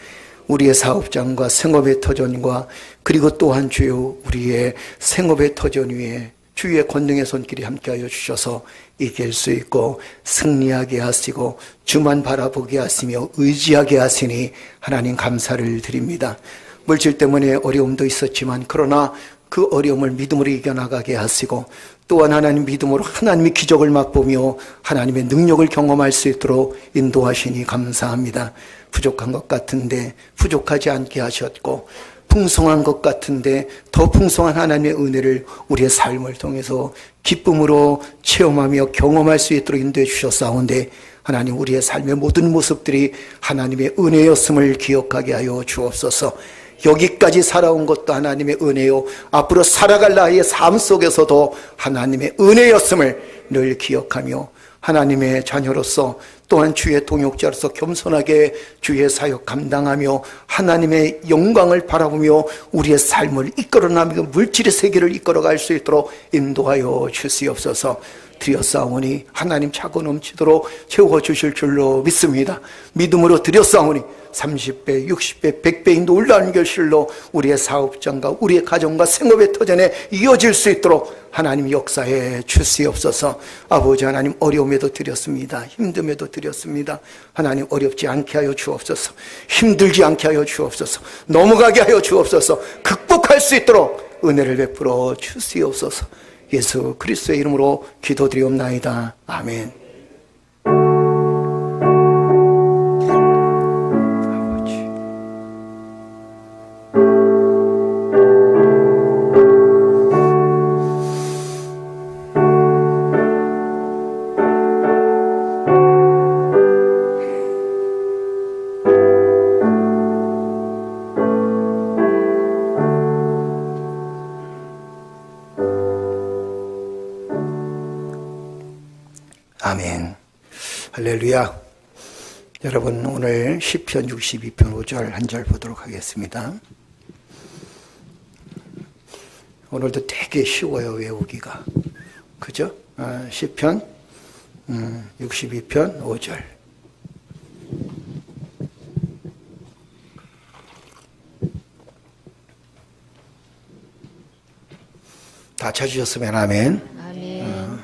우리의 사업장과 생업의 터전과 그리고 또한 주요 우리의 생업의 터전 위에 주의 권능의 손길이 함께하여 주셔서 이길 수 있고 승리하게 하시고 주만 바라보게 하시며 의지하게 하시니 하나님 감사를 드립니다. 물질 때문에 어려움도 있었지만 그러나 그 어려움을 믿음으로 이겨나가게 하시고 또한 하나님 믿음으로 하나님의 기적을 맛보며 하나님의 능력을 경험할 수 있도록 인도하시니 감사합니다. 부족한 것 같은데 부족하지 않게 하셨고 풍성한 것 같은데 더 풍성한 하나님의 은혜를 우리의 삶을 통해서 기쁨으로 체험하며 경험할 수 있도록 인도해 주셨사온데 하나님 우리의 삶의 모든 모습들이 하나님의 은혜였음을 기억하게 하여 주옵소서. 여기까지 살아온 것도 하나님의 은혜요 앞으로 살아갈 나의 삶 속에서도 하나님의 은혜였음을 늘 기억하며 하나님의 자녀로서 또한 주의 동역자로서 겸손하게 주의 사역 감당하며 하나님의 영광을 바라보며 우리의 삶을 이끌어나가며 물질의 세계를 이끌어갈 수 있도록 인도하여 주시옵소서. 드렸사오니 하나님 차고 넘치도록 채워주실 줄로 믿습니다. 믿음으로 드렸사오니 30배, 60배, 100배인 놀라운 결실로 우리의 사업장과 우리의 가정과 생업의 터전에 이어질 수 있도록 하나님 역사해 주시옵소서. 아버지 하나님 어려움에도 드렸습니다. 힘듦에도 드렸습니다. 하나님 어렵지 않게 하여 주옵소서. 힘들지 않게 하여 주옵소서. 넘어가게 하여 주옵소서. 극복할 수 있도록 은혜를 베풀어 주시옵소서. 예수 그리스도의 이름으로 기도드리옵나이다. 아멘. 아멘. 할렐루야. 여러분 오늘 시편 62편 5절 한 절 보도록 하겠습니다. 오늘도 되게 쉬워요, 외우기가. 그죠? 시편 62편 5절. 다 찾으셨으면 아멘. 아멘.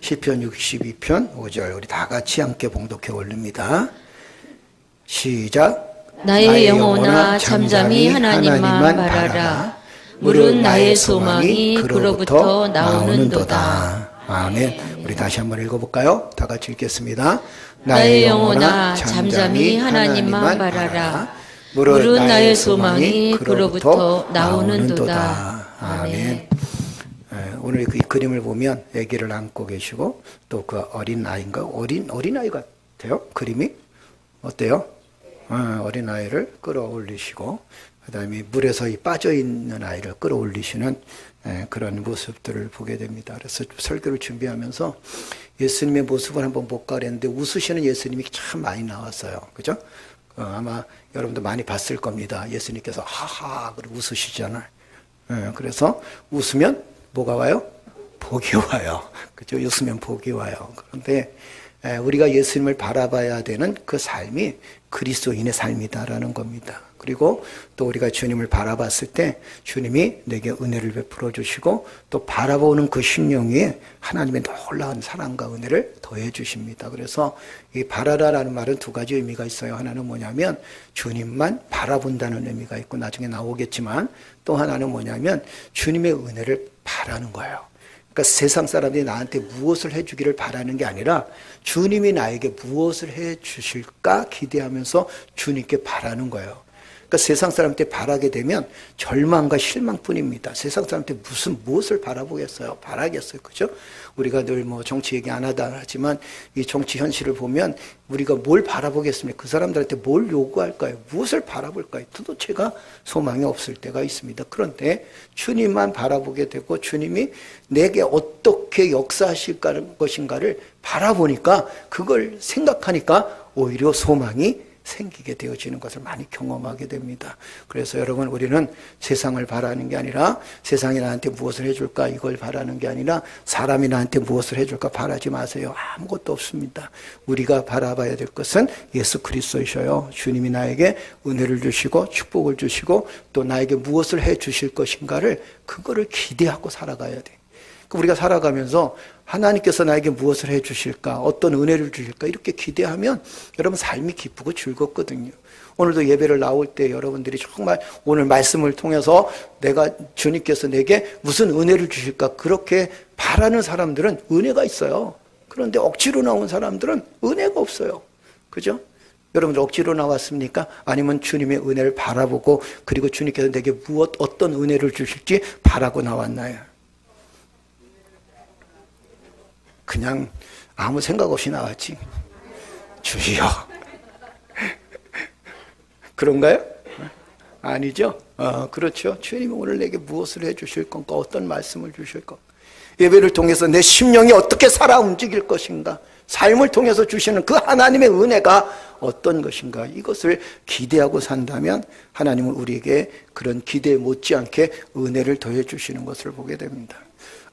시편 62편 5절 우리 다 같이 함께 봉독해 올립니다. 시작. 나의 영혼아 잠잠히 하나님만 바라라. 물은 나의 소망이 그로부터 나오는도다. 아멘. 우리 다시 한번 읽어볼까요? 다 같이 읽겠습니다. 나의 영혼아 잠잠히 하나님만 바라라. 물은 나의 소망이 그로부터 나오는도다. 아멘. 오늘 이 그림을 보면 아기를 안고 계시고 또 그 어린 아이인가 어린 아이 같아요. 그림이 어때요? 어린 아이를 끌어올리시고 그다음에 물에서 빠져 있는 아이를 끌어올리시는 그런 모습들을 보게 됩니다. 그래서 설교를 준비하면서 예수님의 모습을 한번 볼까 그랬는데 웃으시는 예수님이 참 많이 나왔어요. 그죠? 아마 여러분도 많이 봤을 겁니다. 예수님께서 하하 그러고 웃으시잖아요. 그래서 웃으면 뭐가 와요? 복이 와요. 그죠? 웃으면 복이 와요. 그런데 우리가 예수님을 바라봐야 되는 그 삶이 그리스도인의 삶이다라는 겁니다. 그리고 또 우리가 주님을 바라봤을 때 주님이 내게 은혜를 베풀어 주시고 또 바라보는 그 심령 위에 하나님의 놀라운 사랑과 은혜를 더해 주십니다. 그래서 이 바라라라는 말은 두 가지 의미가 있어요. 하나는 뭐냐면 주님만 바라본다는 의미가 있고 나중에 나오겠지만 또 하나는 뭐냐면 주님의 은혜를 바라는 거예요. 그러니까 세상 사람들이 나한테 무엇을 해주기를 바라는 게 아니라 주님이 나에게 무엇을 해주실까 기대하면서 주님께 바라는 거예요. 그러니까 세상 사람한테 바라게 되면 절망과 실망뿐입니다. 세상 사람한테 무엇을 바라보겠어요? 바라겠어요. 그죠? 우리가 늘 뭐 정치 얘기 안 하다 하지만 이 정치 현실을 보면 우리가 뭘 바라보겠습니까? 그 사람들한테 뭘 요구할까요? 무엇을 바라볼까요? 도대체가 소망이 없을 때가 있습니다. 그런데 주님만 바라보게 되고 주님이 내게 어떻게 역사하실 것인가를 바라보니까 그걸 생각하니까 오히려 소망이 생기게 되어지는 것을 많이 경험하게 됩니다. 그래서 여러분 우리는 세상을 바라는 게 아니라 세상이 나한테 무엇을 해줄까 이걸 바라는 게 아니라 사람이 나한테 무엇을 해줄까 바라지 마세요. 아무것도 없습니다. 우리가 바라봐야 될 것은 예수 그리스도이셔요. 주님이 나에게 은혜를 주시고 축복을 주시고 또 나에게 무엇을 해주실 것인가를 그거를 기대하고 살아가야 돼. 우리가 살아가면서 하나님께서 나에게 무엇을 해 주실까, 어떤 은혜를 주실까 이렇게 기대하면 여러분 삶이 기쁘고 즐겁거든요. 오늘도 예배를 나올 때 여러분들이 정말 오늘 말씀을 통해서 내가 주님께서 내게 무슨 은혜를 주실까 그렇게 바라는 사람들은 은혜가 있어요. 그런데 억지로 나온 사람들은 은혜가 없어요. 그죠? 여러분들 억지로 나왔습니까? 아니면 주님의 은혜를 바라보고 그리고 주님께서 내게 어떤 은혜를 주실지 바라고 나왔나요? 그냥 아무 생각 없이 나왔지. 주여. 그런가요? 아니죠? 그렇죠. 주님이 오늘 내게 무엇을 해주실 건가, 어떤 말씀을 주실 건가. 예배를 통해서 내 심령이 어떻게 살아 움직일 것인가, 삶을 통해서 주시는 그 하나님의 은혜가 어떤 것인가, 이것을 기대하고 산다면 하나님은 우리에게 그런 기대 못지않게 은혜를 더해 주시는 것을 보게 됩니다.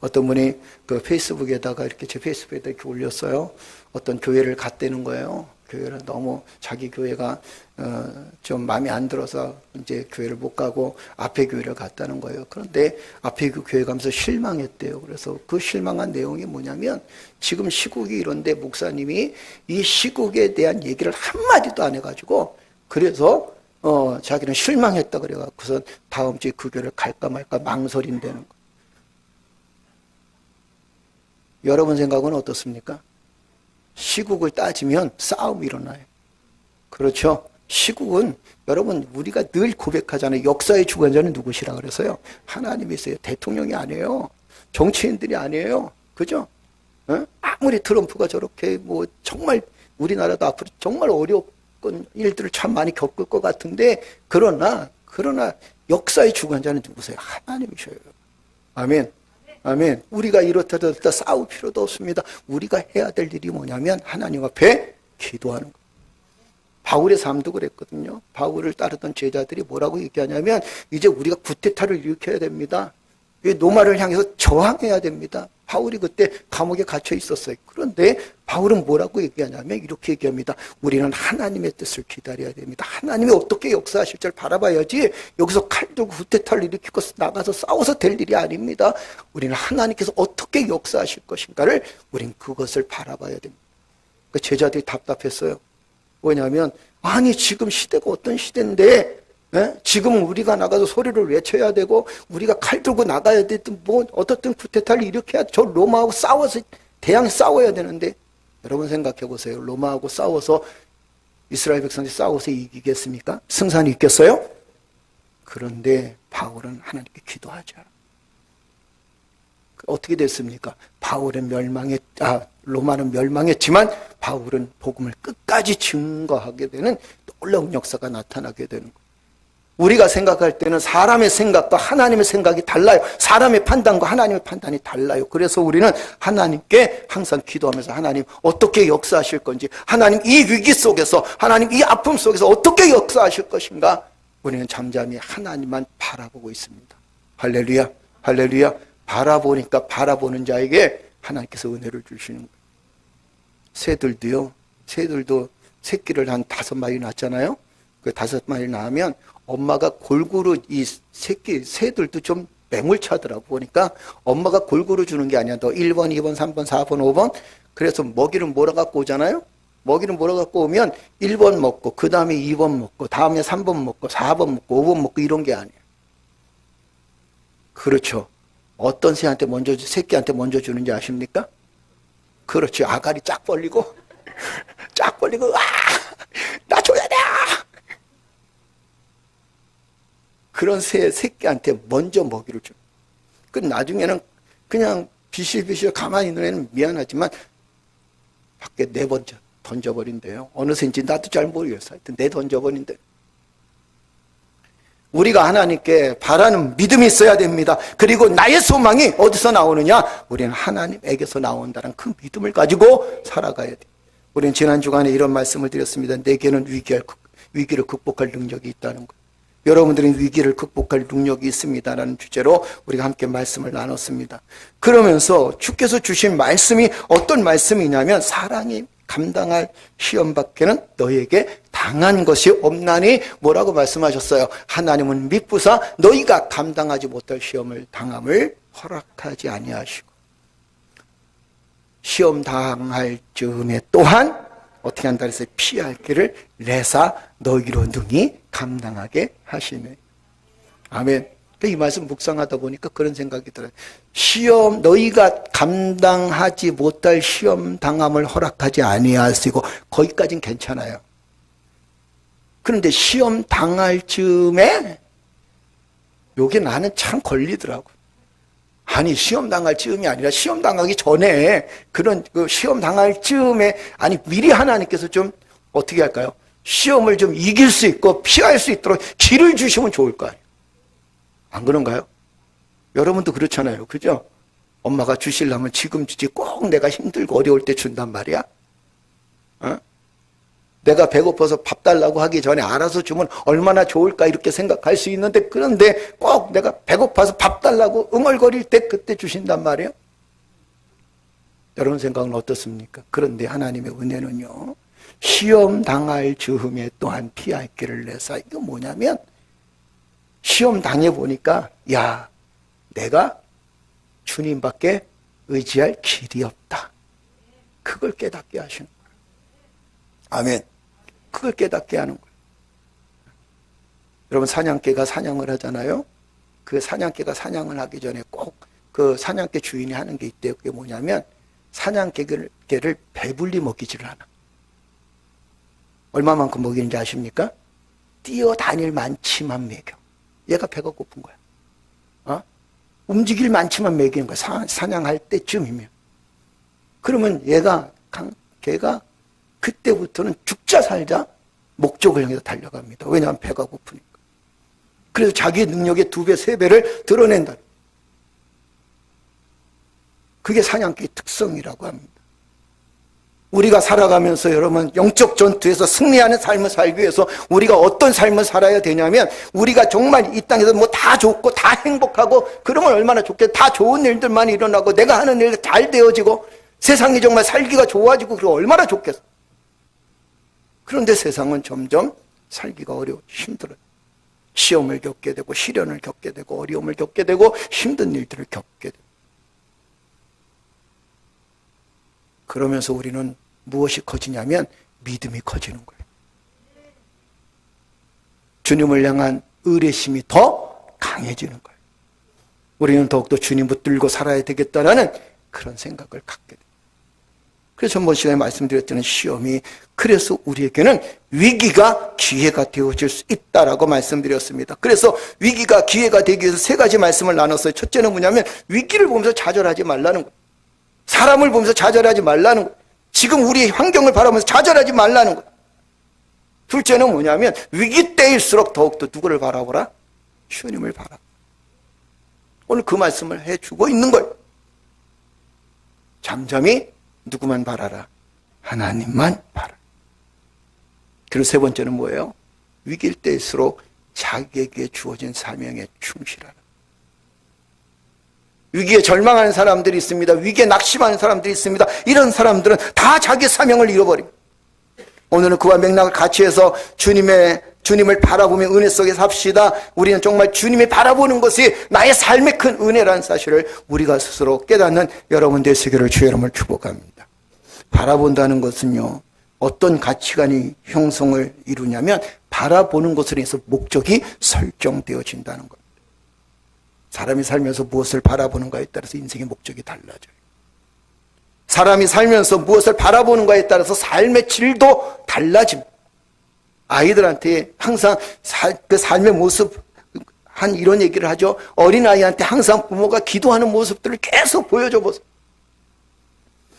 어떤 분이 그 페이스북에다가 이렇게 제 페이스북에다 이렇게 올렸어요. 어떤 교회를 갔다는 거예요. 교회를 너무 자기 교회가 좀 마음에 안 들어서 이제 교회를 못 가고 앞에 교회를 갔다는 거예요. 그런데 앞에 그 교회 가면서 실망했대요. 그래서 그 실망한 내용이 뭐냐면 지금 시국이 이런데 목사님이 이 시국에 대한 얘기를 한마디도 안 해가지고 그래서 자기는 실망했다 그래갖고선 다음 주에 그 교회를 갈까 말까 망설인다는 거예요. 여러분 생각은 어떻습니까? 시국을 따지면 싸움이 일어나요. 그렇죠? 시국은 여러분 우리가 늘 고백하잖아요. 역사의 주관자는 누구시라 그래서요? 하나님이세요. 대통령이 아니에요. 정치인들이 아니에요. 그죠? 아무리 트럼프가 저렇게 뭐 정말 우리나라도 앞으로 정말 어려운 일들을 참 많이 겪을 것 같은데 그러나 역사의 주관자는 누구세요? 하나님이셔요. 아멘. 아멘. 우리가 이렇다 저렇다 싸울 필요도 없습니다. 우리가 해야 될 일이 뭐냐면 하나님 앞에 기도하는 거예요. 바울의 삶도 그랬거든요. 바울을 따르던 제자들이 뭐라고 얘기하냐면 이제 우리가 구테타를 일으켜야 됩니다. 이 로마를 향해서 저항해야 됩니다. 바울이 그때 감옥에 갇혀 있었어요. 그런데 바울은 뭐라고 얘기하냐면 이렇게 얘기합니다. 우리는 하나님의 뜻을 기다려야 됩니다. 하나님이 어떻게 역사하실지를 바라봐야지 여기서 칼 들고 후퇴탈 일으키고 나가서 싸워서 될 일이 아닙니다. 우리는 하나님께서 어떻게 역사하실 것인가를 우린 그것을 바라봐야 됩니다. 그 제자들이 답답했어요. 뭐냐면 아니 지금 시대가 어떤 시대인데 지금 우리가 나가서 소리를 외쳐야 되고 우리가 칼 들고 나가야 되든 뭐 어떻든 쿠데타를 일으켜야 저 로마하고 싸워서 대항 싸워야 되는데 여러분 생각해 보세요. 로마하고 싸워서 이스라엘 백성들이 싸워서 이기겠습니까? 승산이 있겠어요? 그런데 바울은 하나님께 기도하자. 어떻게 됐습니까? 로마는 멸망했지만 바울은 복음을 끝까지 증거하게 되는 놀라운 역사가 나타나게 되는 거예요. 우리가 생각할 때는 사람의 생각과 하나님의 생각이 달라요. 사람의 판단과 하나님의 판단이 달라요. 그래서 우리는 하나님께 항상 기도하면서 하나님 어떻게 역사하실 건지, 하나님 이 위기 속에서, 하나님 이 아픔 속에서 어떻게 역사하실 것인가, 우리는 잠잠히 하나님만 바라보고 있습니다. 할렐루야, 할렐루야. 바라보니까 바라보는 자에게 하나님께서 은혜를 주시는 거예요. 새들도 새끼를 한 5마리 낳잖아요. 그 5마리 낳으면 엄마가 골고루 이 새들도 좀 매몰차더라고. 보니까 엄마가 골고루 주는 게 아니야. 너 1번, 2번, 3번, 4번, 5번. 그래서 먹이를 몰아갖고 오잖아요. 먹이를 몰아갖고 오면 1번 먹고, 그 다음에 2번 먹고, 다음에 3번 먹고, 4번 먹고, 5번 먹고 이런 게 아니에요. 그렇죠. 어떤 새끼한테 먼저 주는지 아십니까? 그렇죠. 아가리 쫙 벌리고, 나 줘야 돼! 그런 새끼한테 먼저 먹이를 줘. 그 나중에는 그냥 비실비실 가만히 있는 애는 미안하지만 밖에 던져버린대요. 어느 새인지 나도 잘 모르겠어. 하여튼 던져버린대. 우리가 하나님께 바라는 믿음이 있어야 됩니다. 그리고 나의 소망이 어디서 나오느냐? 우리는 하나님에게서 나온다는 그 믿음을 가지고 살아가야 돼. 우리는 지난 주간에 이런 말씀을 드렸습니다. 내게는 위기를 극복할 능력이 있다는 것. 여러분들은 위기를 극복할 능력이 있습니다라는 주제로 우리가 함께 말씀을 나눴습니다. 그러면서 주께서 주신 말씀이 어떤 말씀이냐면 사랑이 감당할 시험 밖에는 너희에게 당한 것이 없나니 뭐라고 말씀하셨어요? 하나님은 미쁘사 너희가 감당하지 못할 시험을 당함을 허락하지 아니하시고 시험 당할 즈음에 또한 어떻게 한다 그랬어요? 피할 길을 내사 너희로 능히 감당하게 하시네. 아멘. 이 말씀 묵상하다 보니까 그런 생각이 들어요. 너희가 감당하지 못할 시험 당함을 허락하지 아니하시고 거기까지는 괜찮아요. 그런데 시험 당할 즈음에 요게 나는 참 걸리더라고. 아니 시험 당할 즈음이 아니라 시험 당하기 전에 그런 시험 당할 즈음에 미리 하나님께서 좀 어떻게 할까요? 시험을 좀 이길 수 있고 피할 수 있도록 길을 주시면 좋을 거 아니에요. 안 그런가요? 여러분도 그렇잖아요. 그죠? 엄마가 주시려면 지금 주지 꼭 내가 힘들고 어려울 때 준단 말이야. 내가 배고파서 밥 달라고 하기 전에 알아서 주면 얼마나 좋을까 이렇게 생각할 수 있는데 그런데 꼭 내가 배고파서 밥 달라고 응얼거릴 때 그때 주신단 말이에요. 여러분 생각은 어떻습니까? 그런데 하나님의 은혜는요. 시험 당할 즈음에 또한 피할 길을 내사. 이거 뭐냐면 시험 당해보니까 내가 주님밖에 의지할 길이 없다. 그걸 깨닫게 하시는 거예요. 아멘. 그걸 깨닫게 하는 거예요. 여러분 사냥개가 사냥을 하잖아요. 그 사냥개가 사냥을 하기 전에 꼭 그 사냥개 주인이 하는 게 있대요. 그게 뭐냐면 사냥개를 배불리 먹이지를 않아. 얼마만큼 먹이는지 아십니까? 뛰어다닐 만치만 먹여. 얘가 배가 고픈 거야. 움직일 만치만 먹이는 거야. 사냥할 때쯤이면. 그러면 걔가 그때부터는 죽자 살자 목적을 향해서 달려갑니다. 왜냐하면 배가 고프니까. 그래서 자기의 능력의 2배, 3배를 드러낸다. 그게 사냥개의 특성이라고 합니다. 우리가 살아가면서 여러분 영적 전투에서 승리하는 삶을 살기 위해서 우리가 어떤 삶을 살아야 되냐면 우리가 정말 이 땅에서 뭐 다 좋고 다 행복하고 그러면 얼마나 좋겠어. 다 좋은 일들만 일어나고 내가 하는 일들 잘 되어지고 세상이 정말 살기가 좋아지고 그거 얼마나 좋겠어. 그런데 세상은 점점 살기가 어려워 힘들어요. 시험을 겪게 되고 시련을 겪게 되고 어려움을 겪게 되고 힘든 일들을 겪게 되고 그러면서 우리는 무엇이 커지냐면 믿음이 커지는 거예요. 주님을 향한 의뢰심이 더 강해지는 거예요. 우리는 더욱더 주님 붙들고 살아야 되겠다라는 그런 생각을 갖게 돼요. 그래서 전번 시간에 말씀드렸던 시험이 그래서 우리에게는 위기가 기회가 되어질 수 있다라고 말씀드렸습니다. 그래서 위기가 기회가 되기 위해서 세 가지 말씀을 나눴어요. 첫째는 뭐냐면 위기를 보면서 좌절하지 말라는 거예요. 사람을 보면서 좌절하지 말라는 거예요. 지금 우리의 환경을 바라보면서 좌절하지 말라는 거예요. 둘째는 뭐냐면 위기 때일수록 더욱더 누구를 바라보라? 주님을 바라. 오늘 그 말씀을 해주고 있는 거예요. 잠잠히 누구만 바라라? 하나님만 바라. 그리고 세 번째는 뭐예요? 위기일 때일수록 자기에게 주어진 사명에 충실하라. 위기에 절망하는 사람들이 있습니다. 위기에 낙심하는 사람들이 있습니다. 이런 사람들은 다 자기 사명을 잃어버립니다. 오늘은 그와 맥락을 같이 해서 주님을 바라보며 은혜 속에 삽시다. 우리는 정말 주님이 바라보는 것이 나의 삶의 큰 은혜라는 사실을 우리가 스스로 깨닫는 여러분 되시기를 주의 이름으로 축복합니다. 바라본다는 것은요, 어떤 가치관이 형성을 이루냐면 바라보는 것에 대해서 목적이 설정되어진다는 겁니다. 사람이 살면서 무엇을 바라보는가에 따라서 인생의 목적이 달라져요. 사람이 살면서 무엇을 바라보는가에 따라서 삶의 질도 달라집니다. 아이들한테 항상 그 삶의 모습 한 이런 얘기를 하죠. 어린아이한테 항상 부모가 기도하는 모습들을 계속 보여줘 보세요.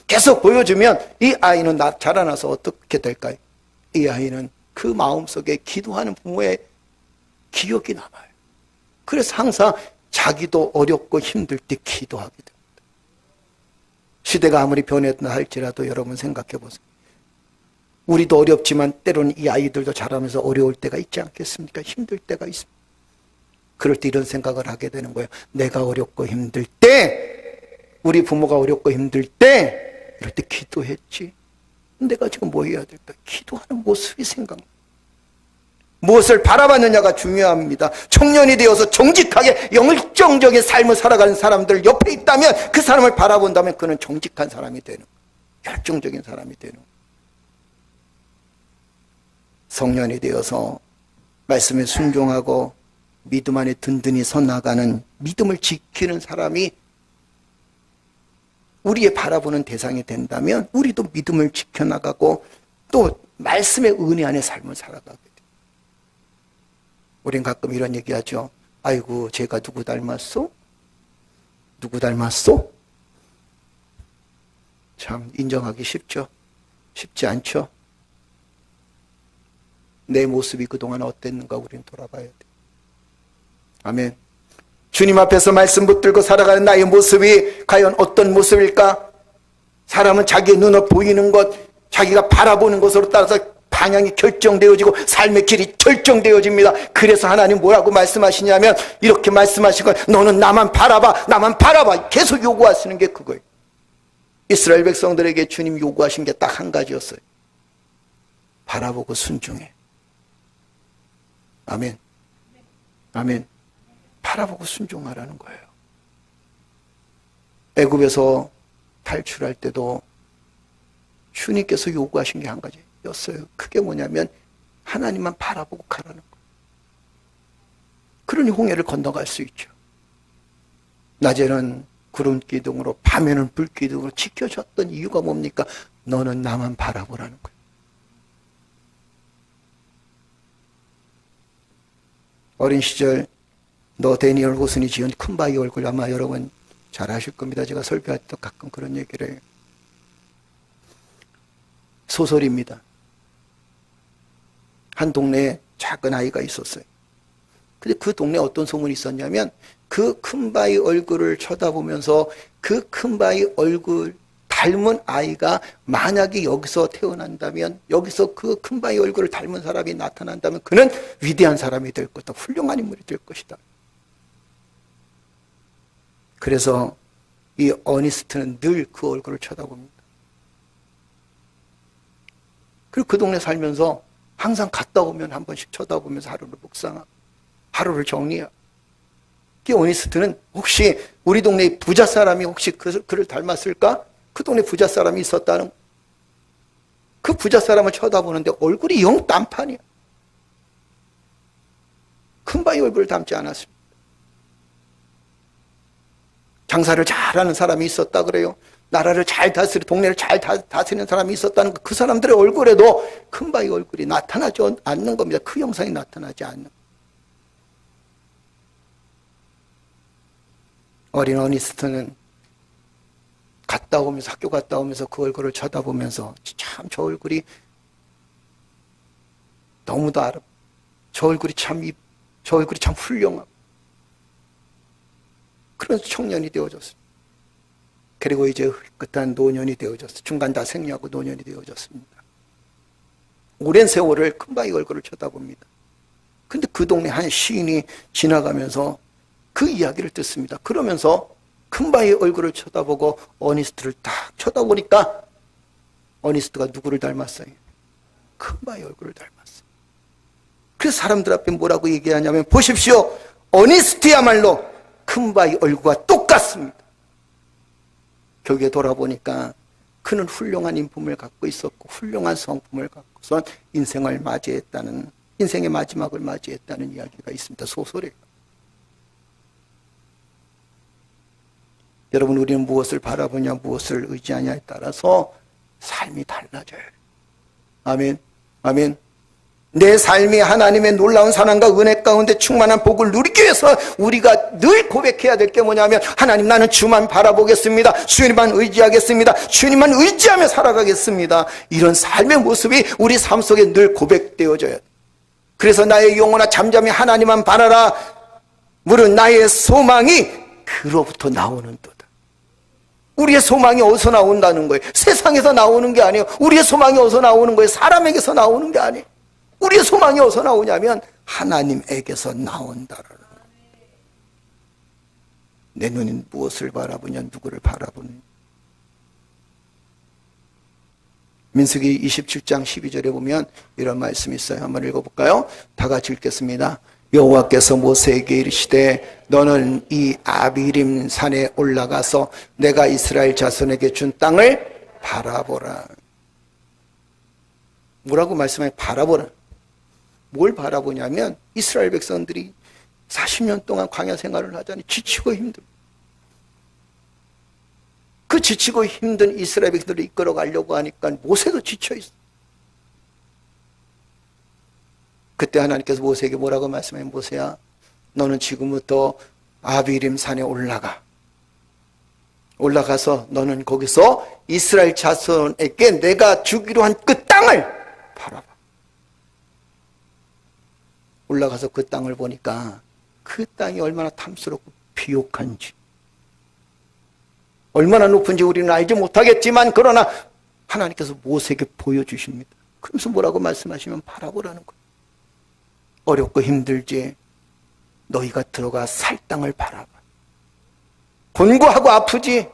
계속 보여주면 이 아이는 자라나서 어떻게 될까요? 이 아이는 그 마음속에 기도하는 부모의 기억이 남아요. 그래서 항상 자기도 어렵고 힘들 때 기도하게 됩니다. 시대가 아무리 변했다 할지라도 여러분 생각해 보세요. 우리도 어렵지만 때로는 이 아이들도 자라면서 어려울 때가 있지 않겠습니까? 힘들 때가 있습니다. 그럴 때 이런 생각을 하게 되는 거예요. 내가 어렵고 힘들 때, 우리 부모가 어렵고 힘들 때 이럴 때 기도했지. 내가 지금 뭐 해야 될까? 기도하는 모습이 생각나. 무엇을 바라봤느냐가 중요합니다. 청년이 되어서 정직하게 영적적인 삶을 살아가는 사람들 옆에 있다면 그 사람을 바라본다면 그는 정직한 사람이 되는 거예요. 열정적인 사람이 되는 거예요. 성년이 되어서 말씀에 순종하고 믿음 안에 든든히 서 나가는 믿음을 지키는 사람이 우리의 바라보는 대상이 된다면 우리도 믿음을 지켜나가고 또 말씀의 은혜 안에 삶을 살아가게 돼요. 우린 가끔 이런 얘기하죠. 아이고 제가 누구 닮았소? 누구 닮았소? 참 인정하기 쉽죠? 쉽지 않죠? 내 모습이 그동안 어땠는가 우리는 돌아봐야 돼. 아멘. 주님 앞에서 말씀 붙들고 살아가는 나의 모습이 과연 어떤 모습일까? 사람은 자기의 눈에 보이는 것, 자기가 바라보는 것으로 따라서 방향이 결정되어지고 삶의 길이 결정되어집니다. 그래서 하나님 뭐라고 말씀하시냐면 이렇게 말씀하신 건 너는 나만 바라봐, 나만 바라봐. 계속 요구하시는 게 그거예요. 이스라엘 백성들에게 주님 요구하신 게 딱 한 가지였어요. 바라보고 순종해. 아멘. 아멘. 바라보고 순종하라는 거예요. 애굽에서 탈출할 때도 주님께서 요구하신 게 한 가지였어요. 그게 뭐냐면 하나님만 바라보고 가라는 거예요. 그러니 홍해를 건너갈 수 있죠. 낮에는 구름 기둥으로 밤에는 불 기둥으로 지켜줬던 이유가 뭡니까? 너는 나만 바라보라는 거예요. 어린 시절 너 데니얼 호슨이 지은 큰바위 얼굴 아마 여러분 잘 아실 겁니다. 제가 설교할 때 가끔 그런 얘기를 해요. 소설입니다. 한 동네에 작은 아이가 있었어요. 근데 그 동네에 어떤 소문이 있었냐면 그 큰바위 얼굴을 쳐다보면서 그 큰바위 얼굴 닮은 아이가 만약에 여기서 태어난다면, 여기서 그 큰바위 얼굴을 닮은 사람이 나타난다면 그는 위대한 사람이 될 것이다. 훌륭한 인물이 될 것이다. 그래서 이 어니스트는 늘 그 얼굴을 쳐다봅니다. 그리고 그 동네 살면서 항상 갔다 오면 한 번씩 쳐다보면서 하루를 묵상하고 하루를 정리하고. 이 어니스트는 혹시 우리 동네 부자 사람이 혹시 그를 닮았을까? 그 동네 부자 사람이 있었다는, 그 부자 사람을 쳐다보는데 얼굴이 영 딴판이야. 큰바위 얼굴을 닮지 않았습니다. 장사를 잘하는 사람이 있었다 그래요. 나라를 잘 다스리고 동네를 잘 다스리는 사람이 있었다는 그 사람들의 얼굴에도 큰바위 얼굴이 나타나지 않는 겁니다. 그 형상이 나타나지 않는 겁니다. 어린 어니스트는 갔다 오면서, 학교 갔다 오면서 그 얼굴을 쳐다보면서 참 저 얼굴이 너무도 아름다워. 저 얼굴이 참 훌륭하고. 그런 청년이 되어졌습니다. 그리고 이제 끝한 노년이 되어졌어요. 중간 다 생략하고 노년이 되어졌습니다. 오랜 세월을 큰바위 얼굴을 쳐다봅니다. 근데 그 동네 한 시인이 지나가면서 그 이야기를 듣습니다. 그러면서 큰바위 얼굴을 쳐다보고 어니스트를 딱 쳐다보니까 어니스트가 누구를 닮았어요? 큰바위 얼굴을 닮았어요. 그래서 사람들 앞에 뭐라고 얘기하냐면, 보십시오, 어니스트야말로 큰바위 얼굴과 똑같습니다. 결국에 돌아보니까 그는 훌륭한 인품을 갖고 있었고 훌륭한 성품을 갖고선 인생을 맞이했다는, 인생의 마지막을 맞이했다는 이야기가 있습니다. 소설에. 여러분, 우리는 무엇을 바라보냐, 무엇을 의지하냐에 따라서 삶이 달라져요. 아멘. 아멘. 내 삶이 하나님의 놀라운 사랑과 은혜 가운데 충만한 복을 누리기 위해서 우리가 늘 고백해야 될 게 뭐냐면, 하나님, 나는 주만 바라보겠습니다. 주님만 의지하겠습니다. 주님만 의지하며 살아가겠습니다. 이런 삶의 모습이 우리 삶 속에 늘 고백되어져야 돼. 그래서 나의 영혼아 잠잠히 하나님만 바라라. 물은 나의 소망이 그로부터 나오는 도다. 우리의 소망이 어디서 나온다는 거예요? 세상에서 나오는 게 아니에요. 우리의 소망이 어디서 나오는 거예요? 사람에게서 나오는 게 아니에요. 우리의 소망이 어디서 나오냐면 하나님에게서 나온다라는 거예요. 내 눈은 무엇을 바라보냐, 누구를 바라보느냐. 민수기 27장 12절에 보면 이런 말씀이 있어요. 한번 읽어볼까요? 다 같이 읽겠습니다. 여호와께서 모세에게 이르시되 너는 이 아비림 산에 올라가서 내가 이스라엘 자손에게 준 땅을 바라보라. 뭐라고 말씀해요? 바라보라. 뭘 바라보냐면 이스라엘 백성들이 40년 동안 광야 생활을 하자니 지치고 힘들어. 그 지치고 힘든 이스라엘 백성들을 이끌어 가려고 하니까 모세도 지쳐 있어. 그때 하나님께서 모세에게 뭐라고 말씀해요? 모세야, 너는 지금부터 아비림 산에 올라가서 너는 거기서 이스라엘 자손에게 내가 주기로 한 그 땅을 바라봐. 올라가서 그 땅을 보니까 그 땅이 얼마나 탐스럽고 비옥한지, 얼마나 높은지 우리는 알지 못하겠지만 그러나 하나님께서 모세에게 보여주십니다. 그러면서 뭐라고 말씀하시면 바라보라는 거예요. 어렵고 힘들지 너희가 들어가 살 땅을 바라봐. 곤고하고 아프지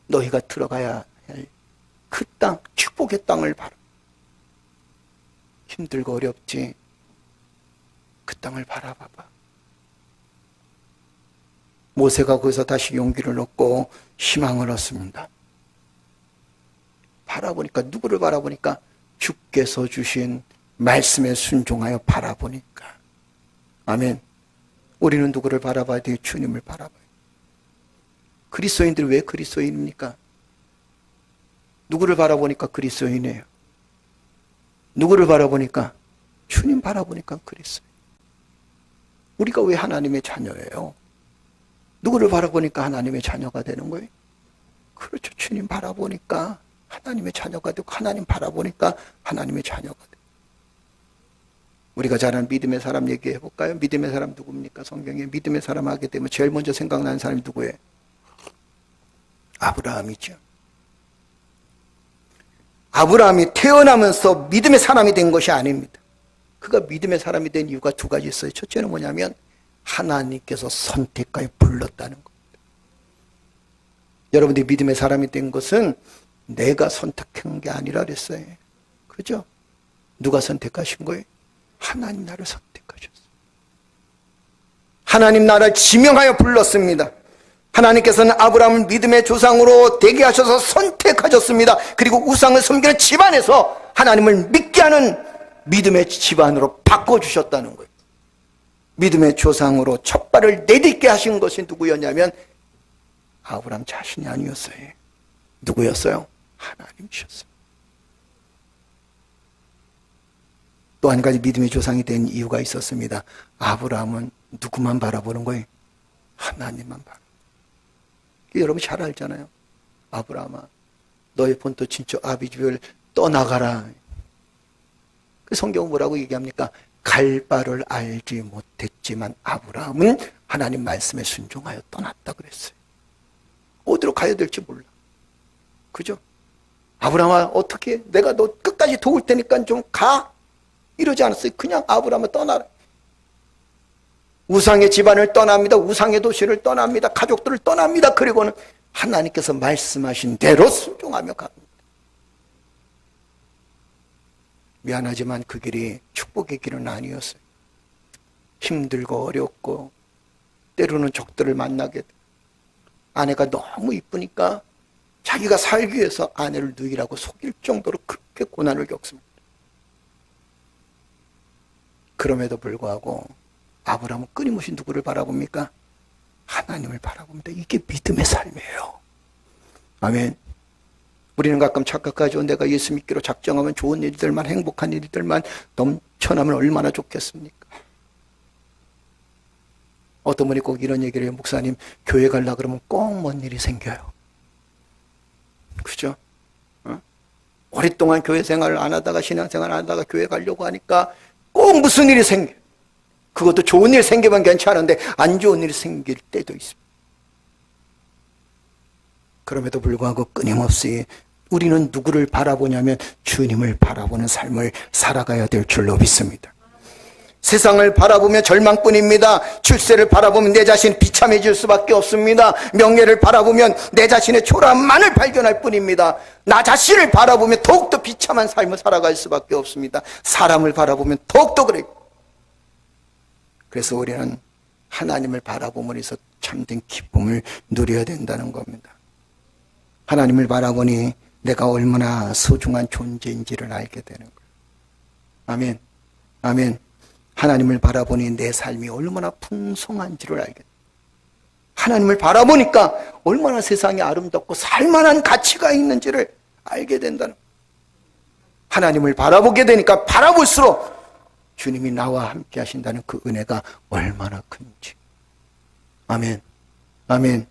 너희가 들어가야 할 그 땅, 축복의 땅을 바라봐. 힘들고 어렵지 그 땅을 바라봐봐. 모세가 거기서 다시 용기를 얻고 희망을 얻습니다. 바라보니까, 누구를 바라보니까? 주께서 주신 말씀에 순종하여 바라보니까. 아멘. 우리는 누구를 바라봐야 돼요? 주님을 바라봐야 돼요. 그리스도인들이 왜 그리스도인입니까? 누구를 바라보니까 그리스도인이에요. 누구를 바라보니까? 주님 바라보니까 그리스도인. 우리가 왜 하나님의 자녀예요? 누구를 바라보니까 하나님의 자녀가 되는 거예요? 그렇죠. 주님 바라보니까 하나님의 자녀가 되고, 하나님 바라보니까 하나님의 자녀가 되고. 우리가 잘 아는 믿음의 사람 얘기해 볼까요? 믿음의 사람 누굽니까? 성경에 믿음의 사람 하게 되면 제일 먼저 생각나는 사람이 누구예요? 아브라함이죠. 아브라함이 태어나면서 믿음의 사람이 된 것이 아닙니다. 그가 믿음의 사람이 된 이유가 두 가지 있어요. 첫째는 뭐냐면 하나님께서 선택하여 불렀다는 겁니다. 여러분들이 믿음의 사람이 된 것은 내가 선택한 게 아니라 그랬어요. 그죠? 누가 선택하신 거예요? 하나님 나를 선택하셨어요. 하나님 나를 지명하여 불렀습니다. 하나님께서는 아브라함을 믿음의 조상으로 되게 하셔서 선택하셨습니다. 그리고 우상을 섬기는 집안에서 하나님을 믿게 하는 믿음의 집안으로 바꿔주셨다는 거예요. 믿음의 조상으로 첫 발을 내딛게 하신 것이 누구였냐면 아브라함 자신이 아니었어요. 누구였어요? 하나님이셨어요. 또 한 가지 믿음의 조상이 된 이유가 있었습니다. 아브라함은 누구만 바라보는 거예요? 하나님만 바라보는 거예요. 여러분 잘 알잖아요. 아브라함아, 너의 본토 친척 아비집을 떠나가라. 그 성경은 뭐라고 얘기합니까? 갈 바를 알지 못했지만 아브라함은 하나님 말씀에 순종하여 떠났다 그랬어요. 어디로 가야 될지 몰라. 그죠? 아브라함아, 어떻게 내가 너 끝까지 도울 테니까 좀 가. 이러지 않았어요. 그냥 아브라함은 떠나라. 우상의 집안을 떠납니다. 우상의 도시를 떠납니다. 가족들을 떠납니다. 그리고는 하나님께서 말씀하신 대로 순종하며 갑니다. 미안하지만 그 길이 축복의 길은 아니었어요. 힘들고 어렵고 때로는 적들을 만나게 되고 아내가 너무 이쁘니까 자기가 살기 위해서 아내를 누이라고 속일 정도로 그렇게 고난을 겪습니다. 그럼에도 불구하고 아브라함은 끊임없이 누구를 바라봅니까? 하나님을 바라봅니다. 이게 믿음의 삶이에요. 아멘. 우리는 가끔 착각하죠. 내가 예수 믿기로 작정하면 좋은 일들만, 행복한 일들만 넘쳐나면 얼마나 좋겠습니까? 어떤 분이 꼭 이런 얘기를 해요. 목사님, 교회 가려고 그러면 꼭 뭔 일이 생겨요. 그죠? 오랫동안 교회 생활을 안 하다가 신앙생활을 안 하다가 교회 가려고 하니까 꼭 무슨 일이 생겨요. 그것도 좋은 일 생기면 괜찮은데 안 좋은 일이 생길 때도 있습니다. 그럼에도 불구하고 끊임없이 우리는 누구를 바라보냐면 주님을 바라보는 삶을 살아가야 될 줄로 믿습니다. 세상을 바라보면 절망뿐입니다. 출세를 바라보면 내 자신이 비참해질 수밖에 없습니다. 명예를 바라보면 내 자신의 초라함만을 발견할 뿐입니다. 나 자신을 바라보면 더욱더 비참한 삶을 살아갈 수밖에 없습니다. 사람을 바라보면 더욱더 그래요. 그래서 우리는 하나님을 바라봄으로써 참된 기쁨을 누려야 된다는 겁니다. 하나님을 바라보니 내가 얼마나 소중한 존재인지를 알게 되는 거예요. 아멘. 아멘. 하나님을 바라보니 내 삶이 얼마나 풍성한지를 알게 돼요. 하나님을 바라보니까 얼마나 세상이 아름답고 살만한 가치가 있는지를 알게 된다는 거예요. 하나님을 바라보게 되니까 바라볼수록 주님이 나와 함께 하신다는 그 은혜가 얼마나 큰지. 아멘. 아멘.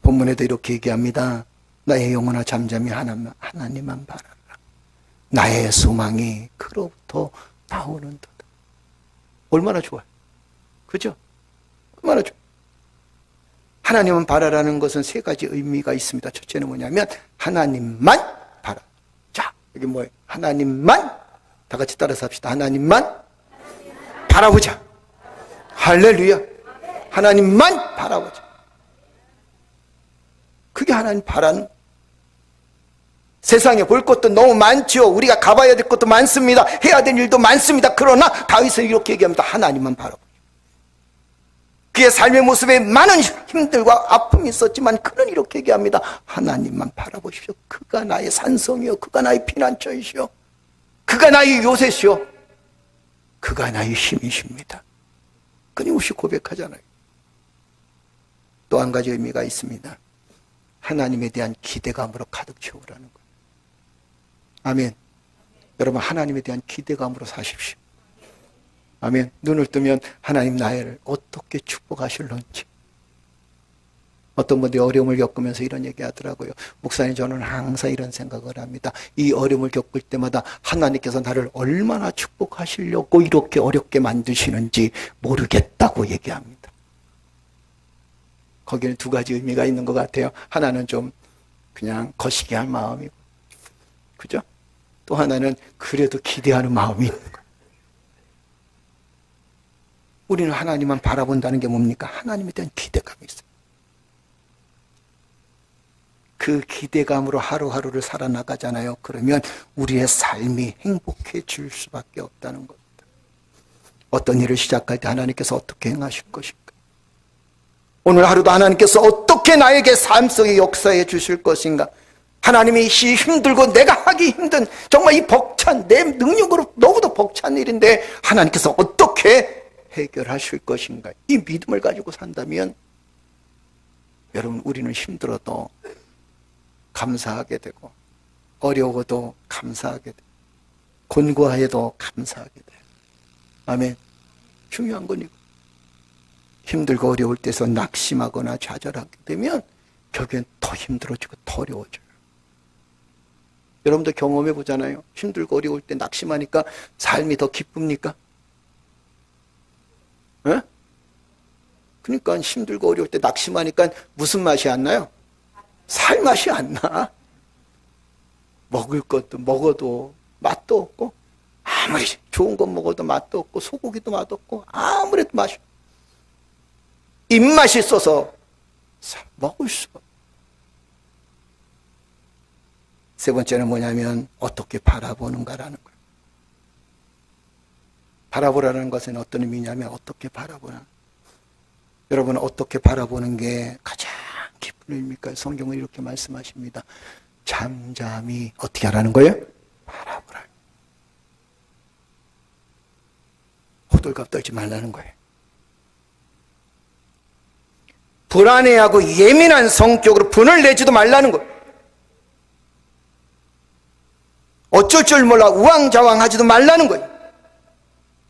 본문에도 이렇게 얘기합니다. 나의 영혼아 잠잠히 하나님만 바라라. 나의 소망이 그로부터 나오는도다. 얼마나 좋아요. 그죠? 얼마나 좋아요. 하나님은 바라라는 것은 세 가지 의미가 있습니다. 첫째는 뭐냐면 하나님만 바라. 자, 여기 뭐예요? 하나님만, 다 같이 따라서 합시다. 하나님만 바라보자. 할렐루야. 하나님만 바라보자. 그게 하나님 바라는. 세상에 볼 것도 너무 많죠. 우리가 가봐야 될 것도 많습니다. 해야 될 일도 많습니다. 그러나 다윗은 이렇게 얘기합니다. 하나님만 바라보자. 그의 삶의 모습에 많은 힘들과 아픔이 있었지만 그는 이렇게 얘기합니다. 하나님만 바라보십시오. 그가 나의 산성이요, 그가 나의 피난처이시오, 그가 나의 요새시오, 그가 나의 힘이십니다. 끊임없이 고백하잖아요. 또 한 가지 의미가 있습니다. 하나님에 대한 기대감으로 가득 채우라는 거예요. 아멘. 여러분, 하나님에 대한 기대감으로 사십시오. 아멘. 눈을 뜨면 하나님 나를 어떻게 축복하실런지. 어떤 분들이 어려움을 겪으면서 이런 얘기 하더라고요. 목사님, 저는 항상 이런 생각을 합니다. 이 어려움을 겪을 때마다 하나님께서 나를 얼마나 축복하시려고 이렇게 어렵게 만드시는지 모르겠다고 얘기합니다. 거기는 두 가지 의미가 있는 것 같아요. 하나는 좀 그냥 거시기 할 마음이고, 그죠? 또 하나는 그래도 기대하는 마음이 있는 거예요. 우리는 하나님만 바라본다는 게 뭡니까? 하나님에 대한 기대감이 있어요. 그 기대감으로 하루하루를 살아나가잖아요. 그러면 우리의 삶이 행복해질 수밖에 없다는 겁니다. 어떤 일을 시작할 때 하나님께서 어떻게 행하실 것인가? 오늘 하루도 하나님께서 어떻게 나에게 삶 속에 역사해 주실 것인가? 하나님이 힘들고 내가 하기 힘든 정말 이 벅찬 내 능력으로 너무도 벅찬 일인데 하나님께서 어떻게 해결하실 것인가? 이 믿음을 가지고 산다면 여러분 우리는 힘들어도 감사하게 되고 어려워도 감사하게 되고 곤고하여도 감사하게 돼요. 아멘. 중요한 건 이거. 힘들고 어려울 때서 낙심하거나 좌절하게 되면 결국엔 더 힘들어지고 더 어려워져요. 여러분도 경험해 보잖아요. 힘들고 어려울 때 낙심하니까 삶이 더 기쁩니까? 예? 그러니까 힘들고 어려울 때 낙심하니까 무슨 맛이 안 나요? 살 맛이 안 나. 먹을 것도 먹어도 맛도 없고 아무리 좋은 것 먹어도 맛도 없고 소고기도 맛없고 아무래도 맛이 입맛이 있어서 먹을 수가. 세 번째는 뭐냐면 어떻게 바라보는가라는 거예요. 바라보라는 것은 어떤 의미냐면 어떻게 바라보는. 여러분 어떻게 바라보는 게 가장 깊은 의미입니까? 성경은 이렇게 말씀하십니다. 잠잠히 어떻게 하라는 거예요? 바라보라. 호들갑 떨지 말라는 거예요. 불안해하고 예민한 성격으로 분을 내지도 말라는 거예요. 어쩔 줄 몰라 우왕좌왕하지도 말라는 거예요.